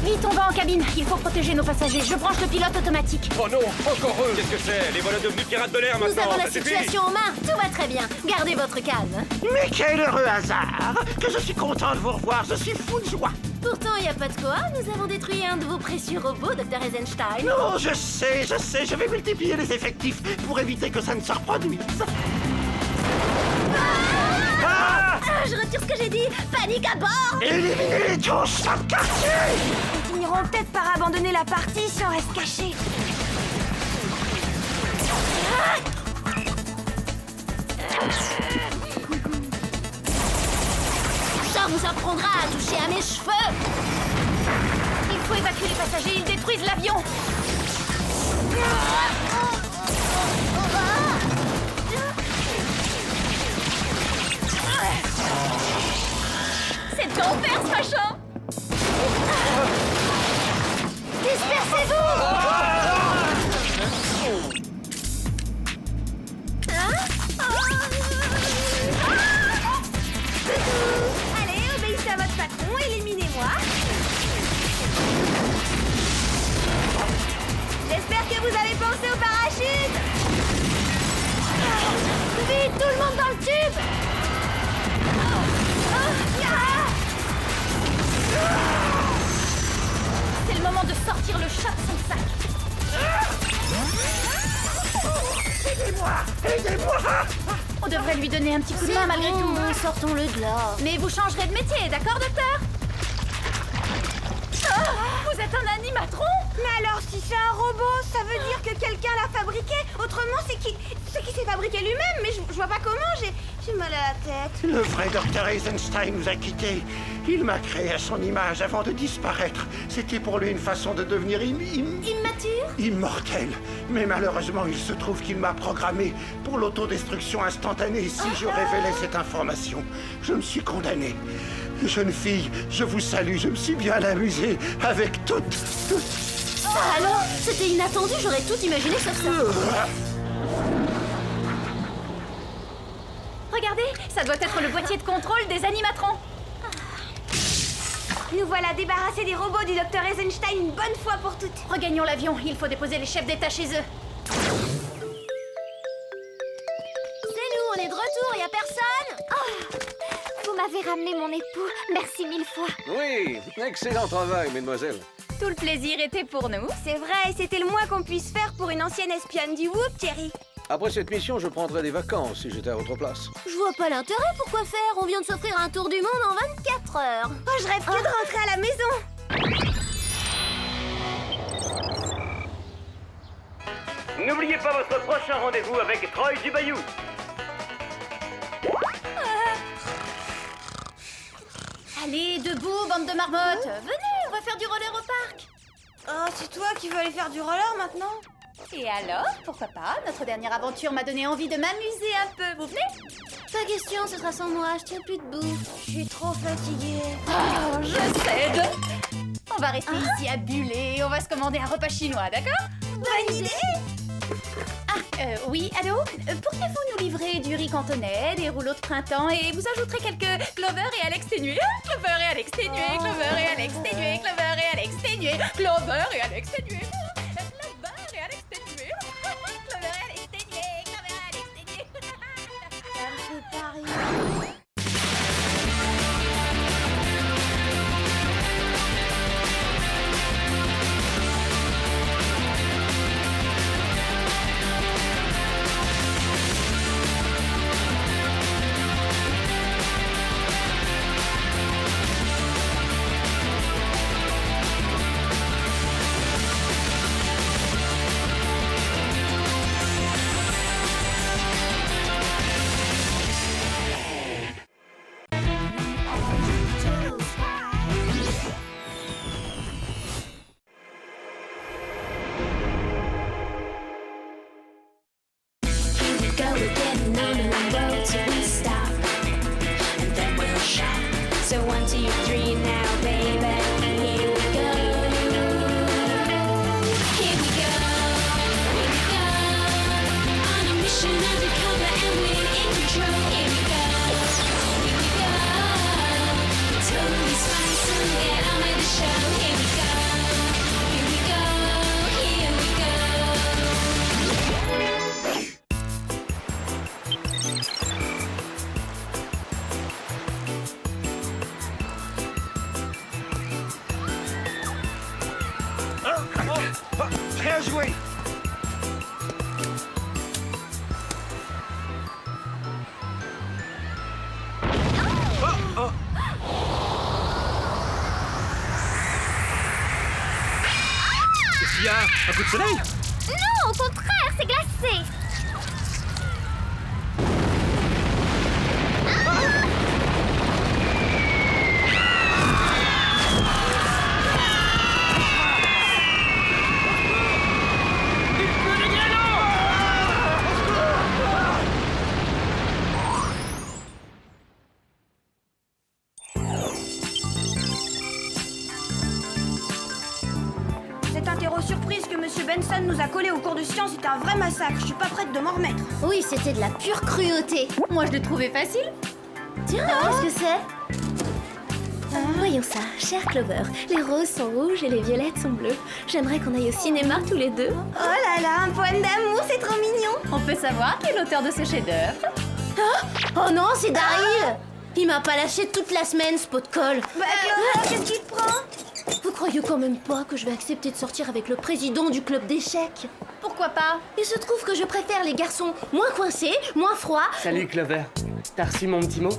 [SPEAKER 3] Vite, on va en cabine. Il faut protéger nos passagers. Je branche le pilote automatique.
[SPEAKER 20] Oh non, encore eux! Qu'est-ce que c'est? Les voilà devenus pirates de l'air
[SPEAKER 4] Nous
[SPEAKER 20] maintenant!
[SPEAKER 4] avons la
[SPEAKER 20] Ça suffit.
[SPEAKER 4] situation en main. Tout va très bien. Gardez votre calme.
[SPEAKER 19] Mais quel heureux hasard! Que je suis content de vous revoir, je suis fou de joie!
[SPEAKER 4] Pourtant, il n'y a pas de quoi. Nous avons détruit un de vos précieux robots, Dr. Eisenstein.
[SPEAKER 19] Non, je sais, je vais multiplier les effectifs pour éviter que ça ne se reproduise.
[SPEAKER 4] Je retire ce que j'ai dit. Panique à bord.
[SPEAKER 19] Éliminez tous la quartier!
[SPEAKER 2] Ils finiront peut-être par abandonner la partie si on reste caché.
[SPEAKER 3] vous apprendra à toucher à mes cheveux. Il faut évacuer les passagers, ils détruisent l'avion. C'est d'enfer, ce machin. Dispersez-vous.
[SPEAKER 2] Allez, obéissez à votre patron, éliminez-moi. J'espère que vous avez pensé au parachute.
[SPEAKER 3] Vite, tout le monde dans le tube. C'est le moment de sortir le chat de son sac.
[SPEAKER 19] Aidez-moi! Aidez-moi!
[SPEAKER 3] On devrait lui donner un petit coup de main malgré tout.
[SPEAKER 17] Sortons-le de là.
[SPEAKER 3] Mais vous changerez de métier, d'accord, docteur? Vous êtes un animatron?
[SPEAKER 2] Mais alors, si c'est un robot, ça veut dire que quelqu'un l'a fabriqué. Autrement, c'est qui s'est fabriqué lui-même. Mais je vois pas comment, j'ai mal à la tête.
[SPEAKER 19] Le vrai Dr. Eisenstein nous a quittés. Il m'a créé à son image avant de disparaître. C'était pour lui une façon de devenir
[SPEAKER 4] Immature?
[SPEAKER 19] immortel. Mais malheureusement, il se trouve qu'il m'a programmé pour l'autodestruction instantanée si je révélais cette information. Je me suis condamné. Jeune fille, je vous salue, je me suis bien amusé avec toutes.
[SPEAKER 4] Ah alors? C'était inattendu, j'aurais tout imaginé sauf ça.
[SPEAKER 3] Regardez, ça doit être le boîtier de contrôle des animatrons.
[SPEAKER 2] Nous voilà débarrassés des robots du Dr. Eisenstein une bonne fois pour toutes.
[SPEAKER 3] Regagnons l'avion, il faut déposer les chefs d'État chez eux.
[SPEAKER 17] C'est nous, on est de retour, y a personne. Oh, vous m'avez ramené mon époux. Merci 1000 fois.
[SPEAKER 6] Oui, excellent travail, mesdemoiselles.
[SPEAKER 3] Tout le plaisir était pour nous.
[SPEAKER 2] C'est vrai, c'était le moins qu'on puisse faire pour une ancienne espionne du Whoop, Thierry.
[SPEAKER 6] Après cette mission, je prendrais des vacances si j'étais à votre place.
[SPEAKER 17] Je vois pas l'intérêt, pourquoi faire? On vient de s'offrir un tour du monde en 24 heures.
[SPEAKER 2] Oh, je rêve que de rentrer à la maison.
[SPEAKER 12] N'oubliez pas votre prochain rendez-vous avec Troy Dubayou.
[SPEAKER 3] Allez, debout, bande de marmottes. Venez, on va faire du roller au parc.
[SPEAKER 2] Oh, c'est toi qui veux aller faire du roller maintenant?
[SPEAKER 3] Et alors, pourquoi pas? Notre dernière aventure m'a donné envie de m'amuser un peu. Vous venez?
[SPEAKER 17] Pas question, ce sera sans moi, je tiens plus debout.
[SPEAKER 2] Je suis trop fatiguée.
[SPEAKER 3] Oh, je cède. On va rester ici à buller. On va se commander un repas chinois, d'accord?
[SPEAKER 2] Bonne idée.
[SPEAKER 3] Oui, allô? Pourriez-vous nous livrer du riz cantonais, des rouleaux de printemps et vous ajouterez quelques Clover et Alex ténués? Clover et Alex ténués, Clover et Alex ténués, Clover et Alex ténués, Clover et Alex ténués, Clover et Alex ténués, Clover et Alex ténués, Clover et Alex ténués.
[SPEAKER 2] Ça me fait pas rire.
[SPEAKER 11] Go, we're getting on the road till we stop, and then we'll shop. So 1, 2, 3 now, baby, here we go. Here we go, here we go. On a mission undercover and we're in control. Here we go, here we go. Totally spice, so get on with the show. Here we go, here we go, here we go.
[SPEAKER 15] Bien joué.
[SPEAKER 7] Qu'est-ce qu'il y a? Un coup de soleil?
[SPEAKER 17] Non, au contraire, c'est glacé.
[SPEAKER 2] cette interro surprise que Monsieur Benson nous a collé au cours de sciences est un vrai massacre. Je suis pas prête de m'en remettre.
[SPEAKER 4] Oui, c'était de la pure cruauté.
[SPEAKER 3] Moi, je l'ai trouvé facile.
[SPEAKER 4] Tiens, qu'est-ce que c'est? Voyons ça, chère Clover. Les roses sont rouges et les violettes sont bleues. J'aimerais qu'on aille au cinéma tous les deux.
[SPEAKER 2] Oh là là, un poème d'amour, c'est trop mignon.
[SPEAKER 3] On peut savoir qui est l'auteur de ce chef-d'œuvre?
[SPEAKER 4] Oh non, c'est Daryl! Il m'a pas lâché toute la semaine, ce pot de colle.
[SPEAKER 2] Bah Clover, qu'est-ce qui te prend?
[SPEAKER 4] Vous croyez quand même pas que je vais accepter de sortir avec le président du club d'échecs?
[SPEAKER 3] Pourquoi pas?
[SPEAKER 4] Il se trouve que je préfère les garçons moins coincés, moins froids.
[SPEAKER 16] Salut Clover. T'as reçu mon petit mot?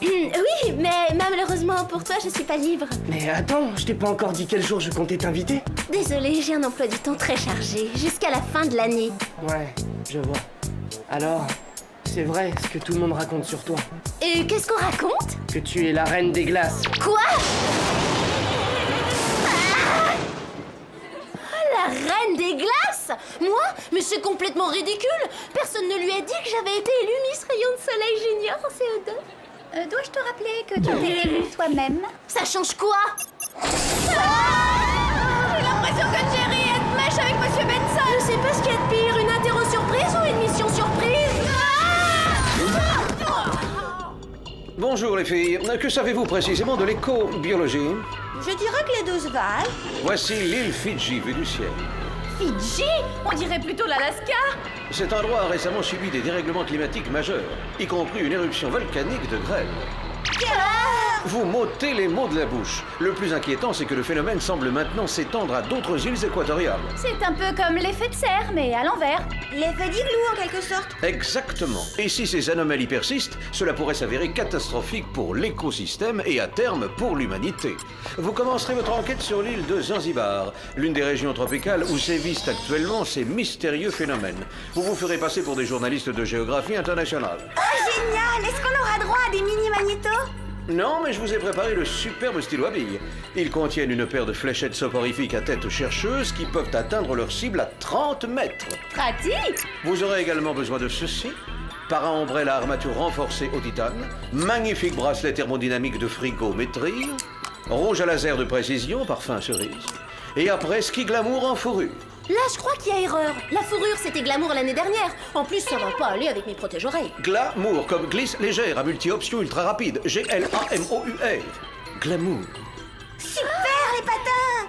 [SPEAKER 4] Oui, mais malheureusement pour toi, je suis pas libre.
[SPEAKER 16] Mais attends, je t'ai pas encore dit quel jour je comptais t'inviter.
[SPEAKER 4] Désolée, j'ai un emploi du temps très chargé, jusqu'à la fin de l'année.
[SPEAKER 16] Ouais, je vois. Alors, c'est vrai ce que tout le monde raconte sur toi.
[SPEAKER 4] Et qu'est-ce qu'on raconte?
[SPEAKER 16] Que tu es la reine des glaces.
[SPEAKER 4] Quoi? La reine des glaces? Moi? Mais c'est complètement ridicule. Personne ne lui a dit que j'avais été élue Miss Rayon de Soleil Junior en CO2.
[SPEAKER 3] Dois-je te rappeler que tu t'es élue toi-même?
[SPEAKER 4] Ça change quoi?
[SPEAKER 3] J'ai l'impression que Jerry est de mèche avec Monsieur Benson.
[SPEAKER 4] Je sais pas ce qu'il y a de pire, une interro surprise ou une mission surprise?
[SPEAKER 6] Bonjour les filles. Que savez-vous précisément de l'éco-biologie?
[SPEAKER 2] Je dirais que les deux se valent.
[SPEAKER 6] Voici l'île Fidji vue du ciel.
[SPEAKER 3] Fidji? On dirait plutôt l'Alaska.
[SPEAKER 6] Cet endroit a récemment subi des dérèglements climatiques majeurs, y compris une éruption volcanique de grêle. Vous m'ôtez les mots de la bouche. Le plus inquiétant, c'est que le phénomène semble maintenant s'étendre à d'autres îles équatoriales.
[SPEAKER 3] C'est un peu comme l'effet de serre, mais à l'envers.
[SPEAKER 2] L'effet d'igloo en quelque sorte.
[SPEAKER 6] Exactement. Et si ces anomalies persistent, cela pourrait s'avérer catastrophique pour l'écosystème et à terme pour l'humanité. Vous commencerez votre enquête sur l'île de Zanzibar, l'une des régions tropicales où sévissent actuellement ces mystérieux phénomènes. Vous vous ferez passer pour des journalistes de géographie internationale.
[SPEAKER 2] Oh génial! Est-ce qu'on aura droit à des mini-magnétos?
[SPEAKER 6] Non, mais je vous ai préparé le superbe stylo à billes. Ils contiennent une paire de fléchettes soporifiques à tête chercheuse qui peuvent atteindre leur cible à 30 mètres.
[SPEAKER 3] Pratique!
[SPEAKER 6] Vous aurez également besoin de ceci. Para-ombrelle à armature renforcée au titane, magnifique bracelet thermodynamique de frigométrie, rouge à laser de précision, parfum cerise, et après ski glamour en fourrure.
[SPEAKER 4] Là, je crois qu'il y a erreur. La fourrure, c'était glamour l'année dernière. En plus, ça va pas aller avec mes protège-oreilles.
[SPEAKER 6] Glamour, comme glisse légère à multi-option ultra rapide. G-L-A-M-O-U-R. Glamour.
[SPEAKER 2] Super les patins!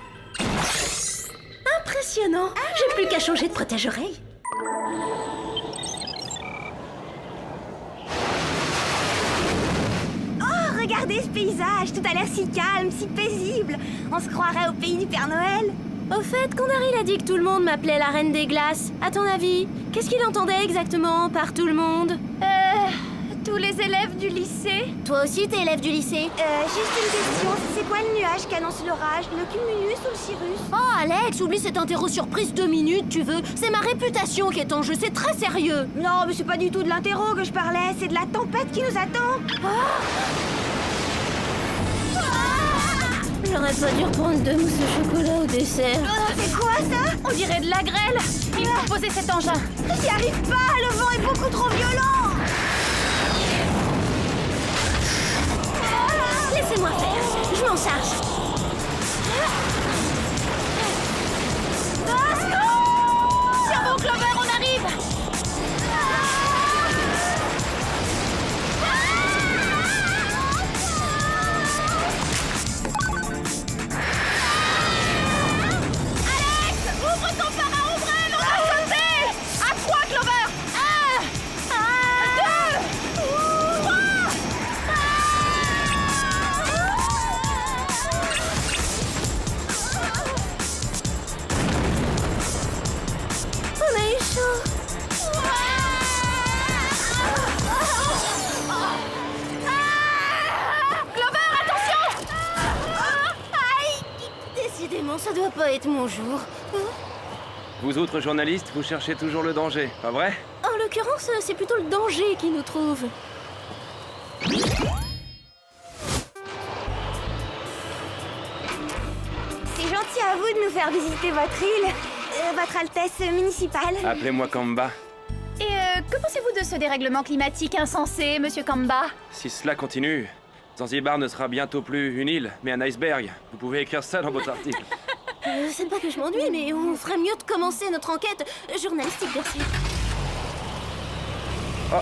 [SPEAKER 4] Impressionnant. J'ai plus qu'à changer de protège-oreilles.
[SPEAKER 2] Oh, regardez ce paysage, tout a l'air si calme, si paisible. On se croirait au pays du Père Noël.
[SPEAKER 4] Au fait, Condary a dit que tout le monde m'appelait la reine des glaces. À ton avis, qu'est-ce qu'il entendait exactement par tout le monde?
[SPEAKER 3] Tous les élèves du lycée.
[SPEAKER 4] Toi aussi, t'es élève du lycée?
[SPEAKER 2] Juste une question, c'est quoi le nuage qui annonce l'orage? Le cumulus ou le cirrus?
[SPEAKER 4] Oh, Alex, oublie cette interro surprise 2 minutes, tu veux? C'est ma réputation qui est en jeu, c'est très sérieux.
[SPEAKER 2] Non, mais c'est pas du tout de l'interro que je parlais, c'est de la tempête qui nous attend.
[SPEAKER 4] J'aurais pas dû reprendre 2 mousses au chocolat au dessert.
[SPEAKER 2] C'est quoi ça?
[SPEAKER 3] On dirait de la grêle. Il faut poser cet engin.
[SPEAKER 2] J'y arrive pas, le vent est beaucoup trop violent.
[SPEAKER 4] Laissez-moi faire, je m'en charge.
[SPEAKER 3] Tiens bon, Clover, on arrive. Ouvre ton phare à ombrelle, on va sauter! À 3, Clover! 1, 2, 3!
[SPEAKER 4] On a eu chaud.
[SPEAKER 3] Clover, attention!
[SPEAKER 4] Aïe! Décidément, ça doit pas être mon jour.
[SPEAKER 20] Vous autres journalistes, vous cherchez toujours le danger, pas vrai?
[SPEAKER 4] En l'occurrence, c'est plutôt le danger qui nous trouve.
[SPEAKER 2] C'est gentil à vous de nous faire visiter votre île, votre Altesse municipale.
[SPEAKER 20] Appelez-moi Kamba.
[SPEAKER 3] Et que pensez-vous de ce dérèglement climatique insensé, Monsieur Kamba?
[SPEAKER 20] Si cela continue, Zanzibar ne sera bientôt plus une île, mais un iceberg. Vous pouvez écrire ça dans votre article.
[SPEAKER 4] C'est pas que je m'ennuie, mais on ferait mieux de commencer notre enquête journalistique, Percy.
[SPEAKER 20] Oh,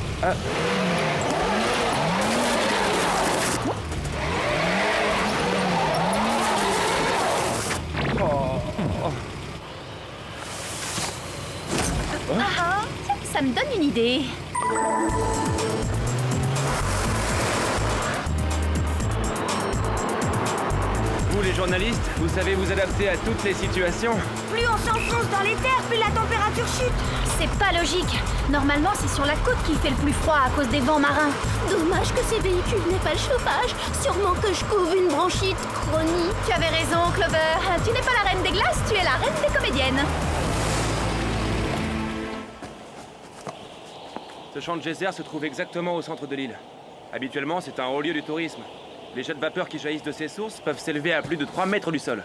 [SPEAKER 3] Tiens, ça me donne une idée.
[SPEAKER 20] Vous, les journalistes, vous savez vous adapter à toutes les situations.
[SPEAKER 2] Plus on s'enfonce dans les terres, plus la température chute.
[SPEAKER 3] C'est pas logique. Normalement, c'est sur la côte qu'il fait le plus froid à cause des vents marins.
[SPEAKER 4] Dommage que ces véhicules n'aient pas le chauffage. Sûrement que je couvre une bronchite chronique.
[SPEAKER 3] Tu avais raison, Clover. Tu n'es pas la reine des glaces, tu es la reine des comédiennes.
[SPEAKER 20] Ce champ de geyser se trouve exactement au centre de l'île. Habituellement, c'est un haut lieu du tourisme. Les jets de vapeur qui jaillissent de ces sources peuvent s'élever à plus de 3 mètres du sol.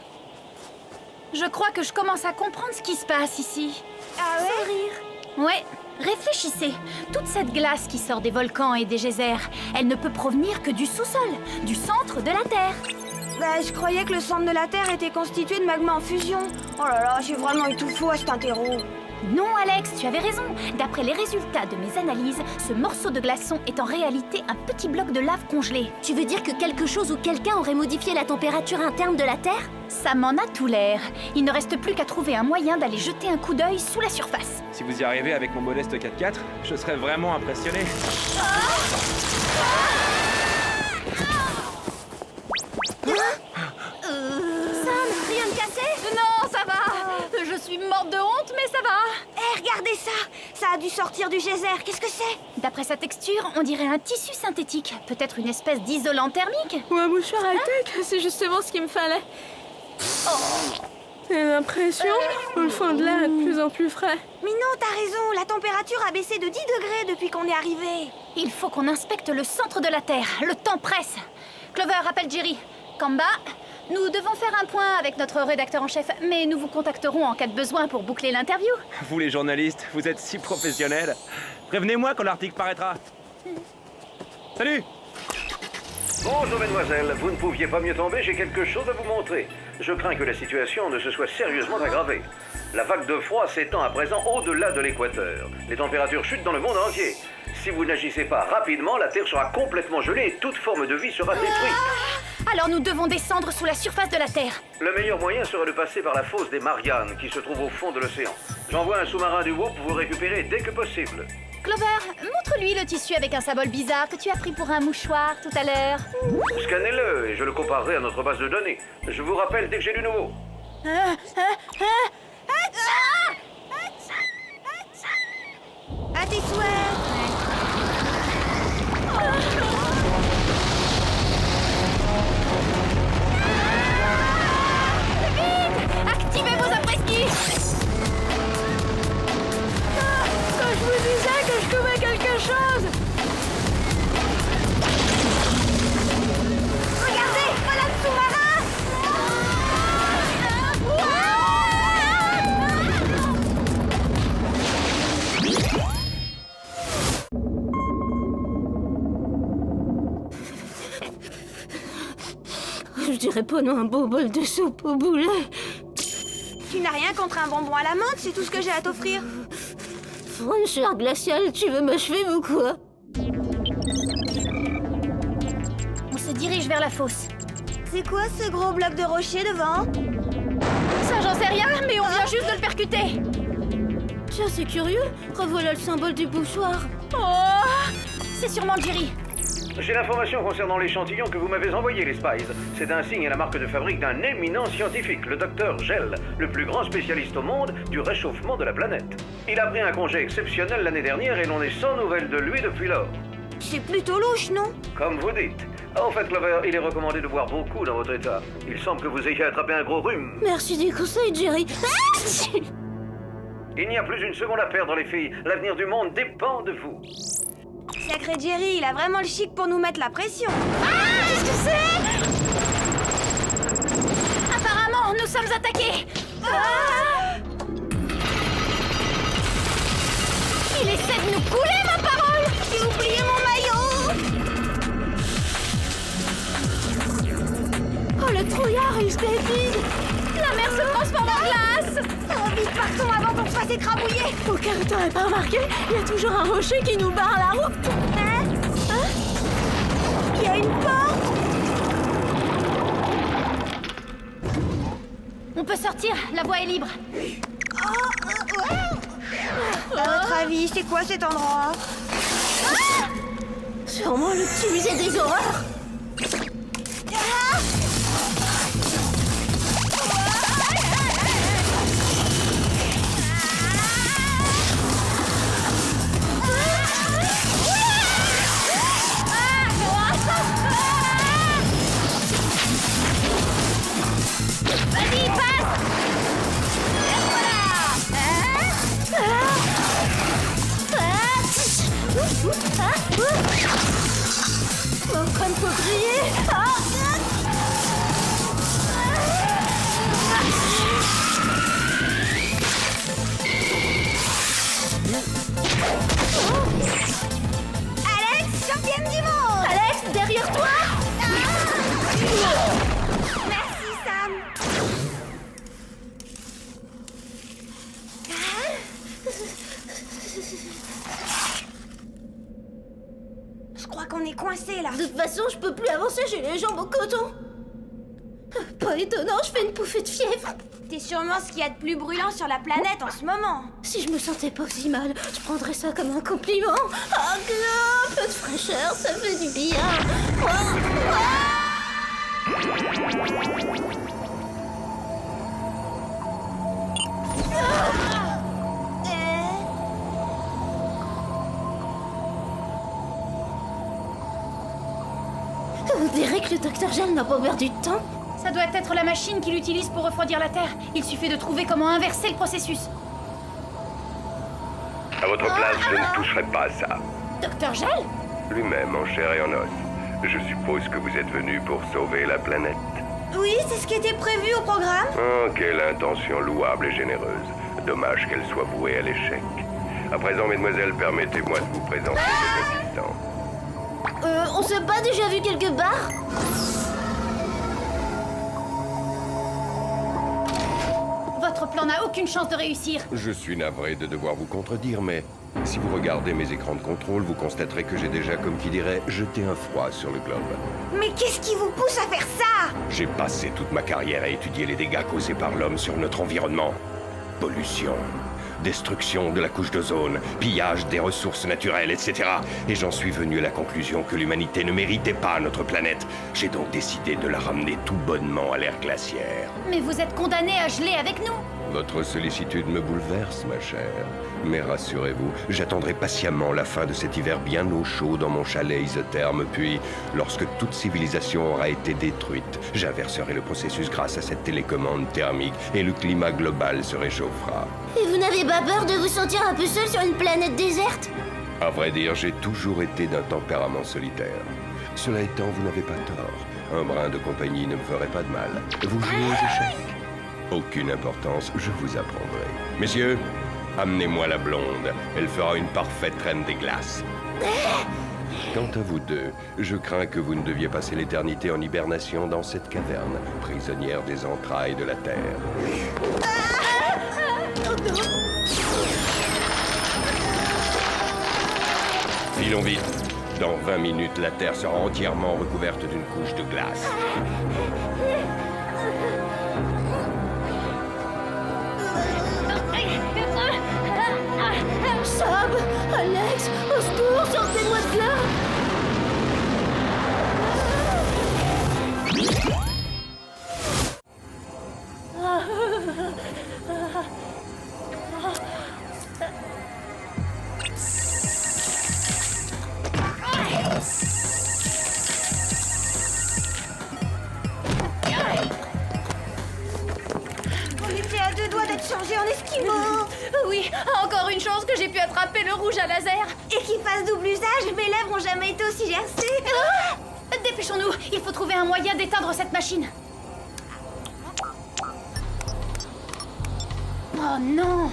[SPEAKER 3] Je crois que je commence à comprendre ce qui se passe ici.
[SPEAKER 2] Ah ouais?
[SPEAKER 3] Ouais, réfléchissez. Toute cette glace qui sort des volcans et des geysers, elle ne peut provenir que du sous-sol, du centre de la Terre.
[SPEAKER 2] Bah, je croyais que le centre de la Terre était constitué de magma en fusion. Oh là là, j'ai vraiment eu tout faux à cet interro.
[SPEAKER 3] Non, Alex, tu avais raison. D'après les résultats de mes analyses, ce morceau de glaçon est en réalité un petit bloc de lave congelé.
[SPEAKER 4] Tu veux dire que quelque chose ou quelqu'un aurait modifié la température interne de la Terre?
[SPEAKER 3] Ça m'en a tout l'air. Il ne reste plus qu'à trouver un moyen d'aller jeter un coup d'œil sous la surface.
[SPEAKER 20] Si vous y arrivez avec mon modeste 4x4, je serais vraiment impressionné.
[SPEAKER 2] Sam, rien de cassé?
[SPEAKER 3] Non, ça va. Je suis morte de honte, mais ça va.
[SPEAKER 2] Eh, regardez ça! Ça a dû sortir du geyser, qu'est-ce que c'est?
[SPEAKER 3] D'après sa texture, on dirait un tissu synthétique. Peut-être une espèce d'isolant thermique.
[SPEAKER 8] Ou un mouchoir high-tech, c'est justement ce qu'il me fallait. J'ai l'impression que le fond de l'air est de plus en plus frais.
[SPEAKER 2] Mais non, t'as raison, la température a baissé de 10 degrés depuis qu'on est arrivé.
[SPEAKER 3] Il faut qu'on inspecte le centre de la Terre. Le temps presse. Clover, appelle Jerry. Kamba, nous devons faire un point avec notre rédacteur en chef, mais nous vous contacterons en cas de besoin pour boucler l'interview.
[SPEAKER 20] Vous, les journalistes, vous êtes si professionnels. Prévenez-moi quand l'article paraîtra. Salut!
[SPEAKER 6] Bonjour mesdemoiselles, vous ne pouviez pas mieux tomber, j'ai quelque chose à vous montrer. Je crains que la situation ne se soit sérieusement aggravée. La vague de froid s'étend à présent au-delà de l'équateur. Les températures chutent dans le monde entier. Si vous n'agissez pas rapidement, la Terre sera complètement gelée et toute forme de vie sera détruite.
[SPEAKER 3] Alors nous devons descendre sous la surface de la Terre.
[SPEAKER 6] Le meilleur moyen serait de passer par la fosse des Mariannes qui se trouve au fond de l'océan. J'envoie un sous-marin du WOP pour vous récupérer dès que possible.
[SPEAKER 3] Clover, montre-lui le tissu avec un symbole bizarre que tu as pris pour un mouchoir tout à l'heure.
[SPEAKER 6] Scannez-le et je le comparerai à notre base de données. Je vous rappelle dès que j'ai du nouveau.
[SPEAKER 2] À tes souhaits.
[SPEAKER 3] Activez vos après-ski.
[SPEAKER 8] Quand je vous disais que je trouvais quelque chose!
[SPEAKER 2] Regardez, voilà le sous-marin.
[SPEAKER 8] Je dirais pas non un beau bol de soupe au boulet.
[SPEAKER 2] Tu n'as rien contre un bonbon à la menthe, c'est tout ce que j'ai à t'offrir.
[SPEAKER 8] Francheur glaciale, tu veux m'achever ou quoi?
[SPEAKER 3] On se dirige vers la fosse.
[SPEAKER 2] C'est quoi ce gros bloc de rocher devant?
[SPEAKER 3] Ça, j'en sais rien, mais on vient juste de le percuter.
[SPEAKER 8] Tiens, c'est curieux. Revoilà le symbole du bouchoir.
[SPEAKER 3] Oh! C'est sûrement Jerry.
[SPEAKER 6] J'ai l'information concernant l'échantillon que vous m'avez envoyé, les Spies. C'est un signe à la marque de fabrique d'un éminent scientifique, le docteur Gell, le plus grand spécialiste au monde du réchauffement de la planète. Il a pris un congé exceptionnel l'année dernière et l'on est sans nouvelles de lui depuis lors.
[SPEAKER 2] C'est plutôt louche, non?
[SPEAKER 6] Comme vous dites. En fait, Clover, il est recommandé de boire beaucoup dans votre état. Il semble que vous ayez attrapé un gros rhume.
[SPEAKER 8] Merci du conseil, Jerry.
[SPEAKER 6] Il n'y a plus une seconde à perdre, les filles. L'avenir du monde dépend de vous.
[SPEAKER 2] Sacré Jerry, il a vraiment le chic pour nous mettre la pression.
[SPEAKER 3] Qu'est-ce que c'est? Apparemment, nous sommes attaqués. Il essaie de nous couler, ma parole.
[SPEAKER 2] J'ai oublié mon maillot.
[SPEAKER 8] Oh, le trouillard, il se dévide.
[SPEAKER 3] La mer se transforme
[SPEAKER 2] pas s'écrabouiller.
[SPEAKER 13] Aucun t'aurais pas remarqué? Il y a toujours un rocher qui nous barre la route.
[SPEAKER 2] Hein? Il y a une porte.
[SPEAKER 3] On peut sortir, la voie est libre.
[SPEAKER 2] À votre avis, c'est quoi cet endroit?
[SPEAKER 4] Sûrement le petit musée des horreurs.
[SPEAKER 2] Vas-y, passe. Et voilà.
[SPEAKER 4] Mon crâne faut griller.
[SPEAKER 2] Alex, championne du monde.
[SPEAKER 4] Alex, derrière toi.
[SPEAKER 2] Merci, Sam. Je crois qu'on est coincé là.
[SPEAKER 4] De toute façon, je peux plus avancer, j'ai les jambes au coton. Pas étonnant, je fais une pouffée de fièvre.
[SPEAKER 2] T'es sûrement ce qu'il y a de plus brûlant sur la planète en ce moment.
[SPEAKER 4] Si je me sentais pas aussi mal, je prendrais ça comme un compliment. Ah, un peu de fraîcheur, ça fait du bien. On dirait que le docteur Gel n'a pas perdu de temps.
[SPEAKER 3] Ça doit être la machine qu'il utilise pour refroidir la Terre. Il suffit de trouver comment inverser le processus.
[SPEAKER 1] À votre place, je ne toucherai pas à ça.
[SPEAKER 3] Docteur Gel?
[SPEAKER 1] Lui-même, en chair et en os. Je suppose que vous êtes venu pour sauver la planète.
[SPEAKER 2] Oui, c'est ce qui était prévu au programme.
[SPEAKER 1] Oh, quelle intention louable et généreuse. Dommage qu'elle soit vouée à l'échec. À présent, mesdemoiselles, permettez-moi de vous présenter mes assistants.
[SPEAKER 4] On s'est pas déjà vu quelque part?
[SPEAKER 3] Votre plan n'a aucune chance de réussir.
[SPEAKER 1] Je suis navré de devoir vous contredire, mais si vous regardez mes écrans de contrôle, vous constaterez que j'ai déjà, comme qui dirait, jeté un froid sur le globe.
[SPEAKER 2] Mais qu'est-ce qui vous pousse à faire ça?
[SPEAKER 1] J'ai passé toute ma carrière à étudier les dégâts causés par l'homme sur notre environnement. Pollution, destruction de la couche d'ozone, pillage des ressources naturelles, etc. Et j'en suis venu à la conclusion que l'humanité ne méritait pas notre planète. J'ai donc décidé de la ramener tout bonnement à l'ère glaciaire.
[SPEAKER 3] Mais vous êtes condamné à geler avec nous.
[SPEAKER 1] Votre sollicitude me bouleverse, ma chère. Mais rassurez-vous, j'attendrai patiemment la fin de cet hiver bien au chaud dans mon chalet isotherme, puis, lorsque toute civilisation aura été détruite, j'inverserai le processus grâce à cette télécommande thermique et le climat global se réchauffera.
[SPEAKER 4] Et vous n'avez pas peur de vous sentir un peu seul sur une planète déserte?
[SPEAKER 1] À vrai dire, j'ai toujours été d'un tempérament solitaire. Cela étant, vous n'avez pas tort. Un brin de compagnie ne me ferait pas de mal. Vous jouez aux échecs? Aucune importance, je vous apprendrai. Messieurs, amenez-moi la blonde. Elle fera une parfaite reine des glaces. Quant à vous deux, je crains que vous ne deviez passer l'éternité en hibernation dans cette caverne, prisonnière des entrailles de la Terre. Filons vite. Dans 20 minutes, la Terre sera entièrement recouverte d'une couche de glace.
[SPEAKER 4] Sam, Alex, au secours, sortez-moi de là!
[SPEAKER 2] On était à deux doigts d'être changé en esquimau.
[SPEAKER 3] Oui, encore une chance que j'ai pu attraper le rouge à laser.
[SPEAKER 2] Et qu'il fasse double usage, mes lèvres ont jamais été aussi gercées.
[SPEAKER 3] Dépêchons-nous, il faut trouver un moyen d'éteindre cette machine. Oh non,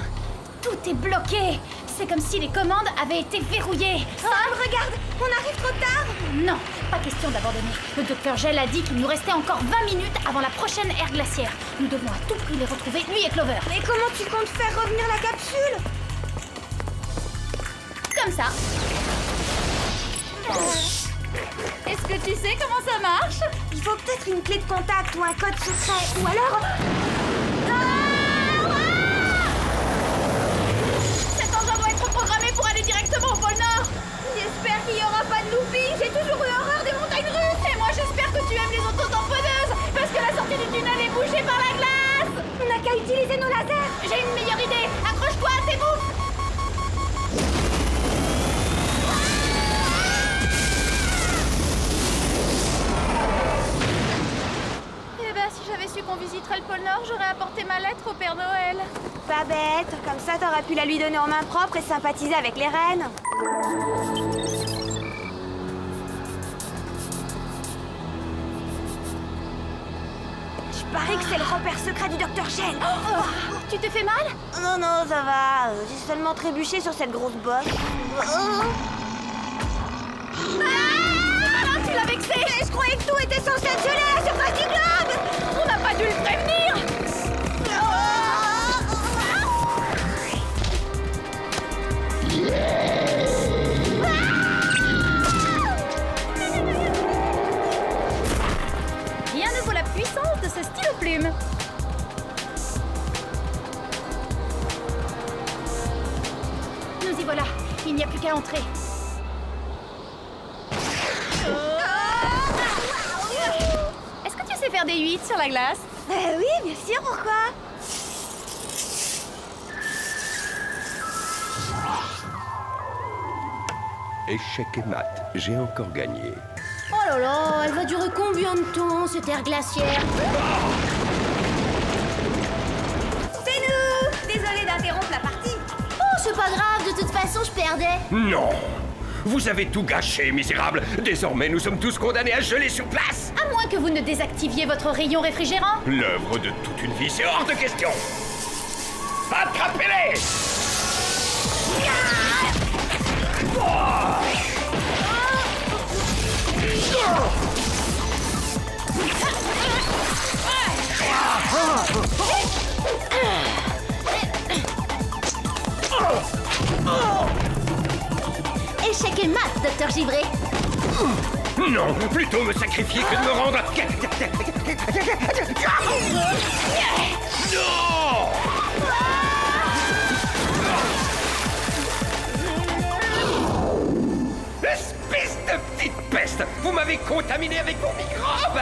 [SPEAKER 3] tout est bloqué. c'est comme si les commandes avaient été verrouillées.
[SPEAKER 2] Sam, regarde, on arrive trop tard.
[SPEAKER 3] Non, pas question d'abandonner. Le docteur Gel a dit qu'il nous restait encore 20 minutes avant la prochaine ère glaciaire. Nous devons à tout prix les retrouver, lui et Clover.
[SPEAKER 2] Mais comment tu comptes faire revenir la capsule?
[SPEAKER 3] Comme ça. Est-ce que tu sais comment ça marche?
[SPEAKER 2] Il faut peut-être une clé de contact ou un code secret, ou alors...
[SPEAKER 3] Cet engin doit être programmé pour aller directement au pôle Nord.
[SPEAKER 2] J'espère qu'il n'y aura pas de looping. J'ai toujours eu horreur des montagnes russes.
[SPEAKER 3] Et moi j'espère que tu aimes les autotamponneuses, parce que la sortie du tunnel est bouchée par la glace.
[SPEAKER 2] On n'a qu'à utiliser nos lasers.
[SPEAKER 3] J'ai une meilleure idée. Accroche-toi à tes boucles. Si j'avais su qu'on visiterait le pôle Nord, j'aurais apporté ma lettre au Père Noël.
[SPEAKER 2] Pas bête, comme ça t'aurais pu la lui donner en main propre et sympathiser avec les reines. Je parie que c'est le repère secret du docteur Gel.
[SPEAKER 3] Tu t'es fait mal?
[SPEAKER 2] Non, non, ça va. J'ai seulement trébuché sur cette grosse bosse.
[SPEAKER 3] Tu l'as vexé!
[SPEAKER 2] Mais je croyais que tout était censé être gelé à la surface du globe!
[SPEAKER 3] On n'a pas dû le prévenir! Rien ne vaut la puissance de ce stylo plume. Nous y voilà. Il n'y a plus qu'à entrer. Est-ce que tu sais faire des 8 sur la glace?
[SPEAKER 2] Oui, bien sûr, pourquoi?
[SPEAKER 1] Échec et mat. J'ai encore gagné.
[SPEAKER 4] Oh là là, elle va durer combien de temps, cette ère glaciaire?
[SPEAKER 2] C'est nous! Désolée d'interrompre la partie.
[SPEAKER 4] Oh, c'est pas grave, de toute façon, je perdais.
[SPEAKER 18] Non! Vous avez tout gâché, misérable! Désormais, nous sommes tous condamnés à geler sur place!
[SPEAKER 3] À moins que vous ne désactiviez votre rayon réfrigérant.
[SPEAKER 18] L'œuvre de toute une vie, c'est hors de question! Attrapez-les!
[SPEAKER 4] Échec et mat, docteur Givré.
[SPEAKER 18] Non, plutôt me sacrifier que de me rendre... Non! Espèce de petite peste! Vous m'avez contaminé avec vos microbes!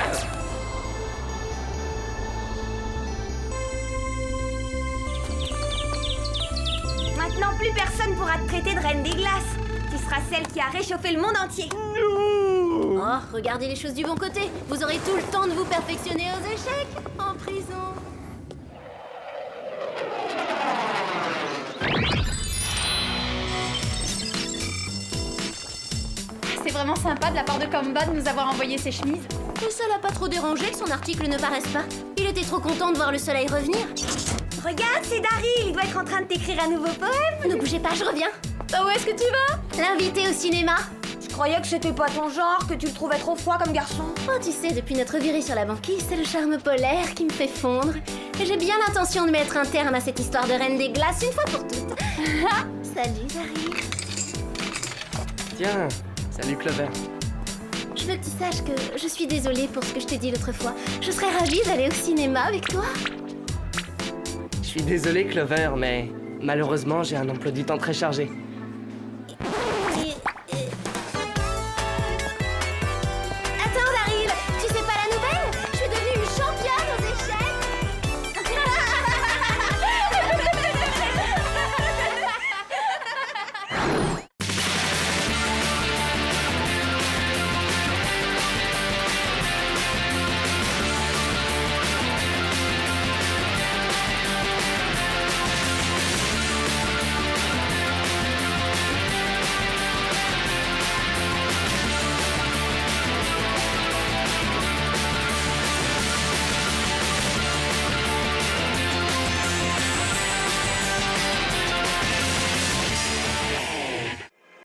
[SPEAKER 2] Maintenant, plus personne pourra te traiter de reine des glaces. Tu seras celle qui a réchauffé le monde entier.
[SPEAKER 4] Oh, regardez les choses du bon côté. Vous aurez tout le temps de vous perfectionner aux échecs en prison.
[SPEAKER 3] C'est vraiment sympa de la part de Combat de nous avoir envoyé ses chemises.
[SPEAKER 4] Et ça l'a pas trop dérangé que son article ne paraisse pas. Il était trop content de voir le soleil revenir.
[SPEAKER 2] Regarde, c'est Daryl. Il doit être en train de t'écrire un nouveau poème.
[SPEAKER 4] Ne bougez pas, je reviens.
[SPEAKER 3] Où est-ce que tu vas?
[SPEAKER 4] L'inviter au cinéma.
[SPEAKER 2] Je croyais que c'était pas ton genre, que tu le trouvais trop froid comme garçon.
[SPEAKER 4] Oh, tu sais, depuis notre virée sur la banquise, c'est le charme polaire qui me fait fondre. Et j'ai bien l'intention de mettre un terme à cette histoire de reine des glaces une fois pour toutes. Salut, Daryl.
[SPEAKER 20] Tiens, salut Clover.
[SPEAKER 4] Je veux que tu saches que je suis désolée pour ce que je t'ai dit l'autre fois. Je serais ravie d'aller au cinéma avec toi.
[SPEAKER 20] Je suis désolé Clover, mais malheureusement j'ai un emploi du temps très chargé.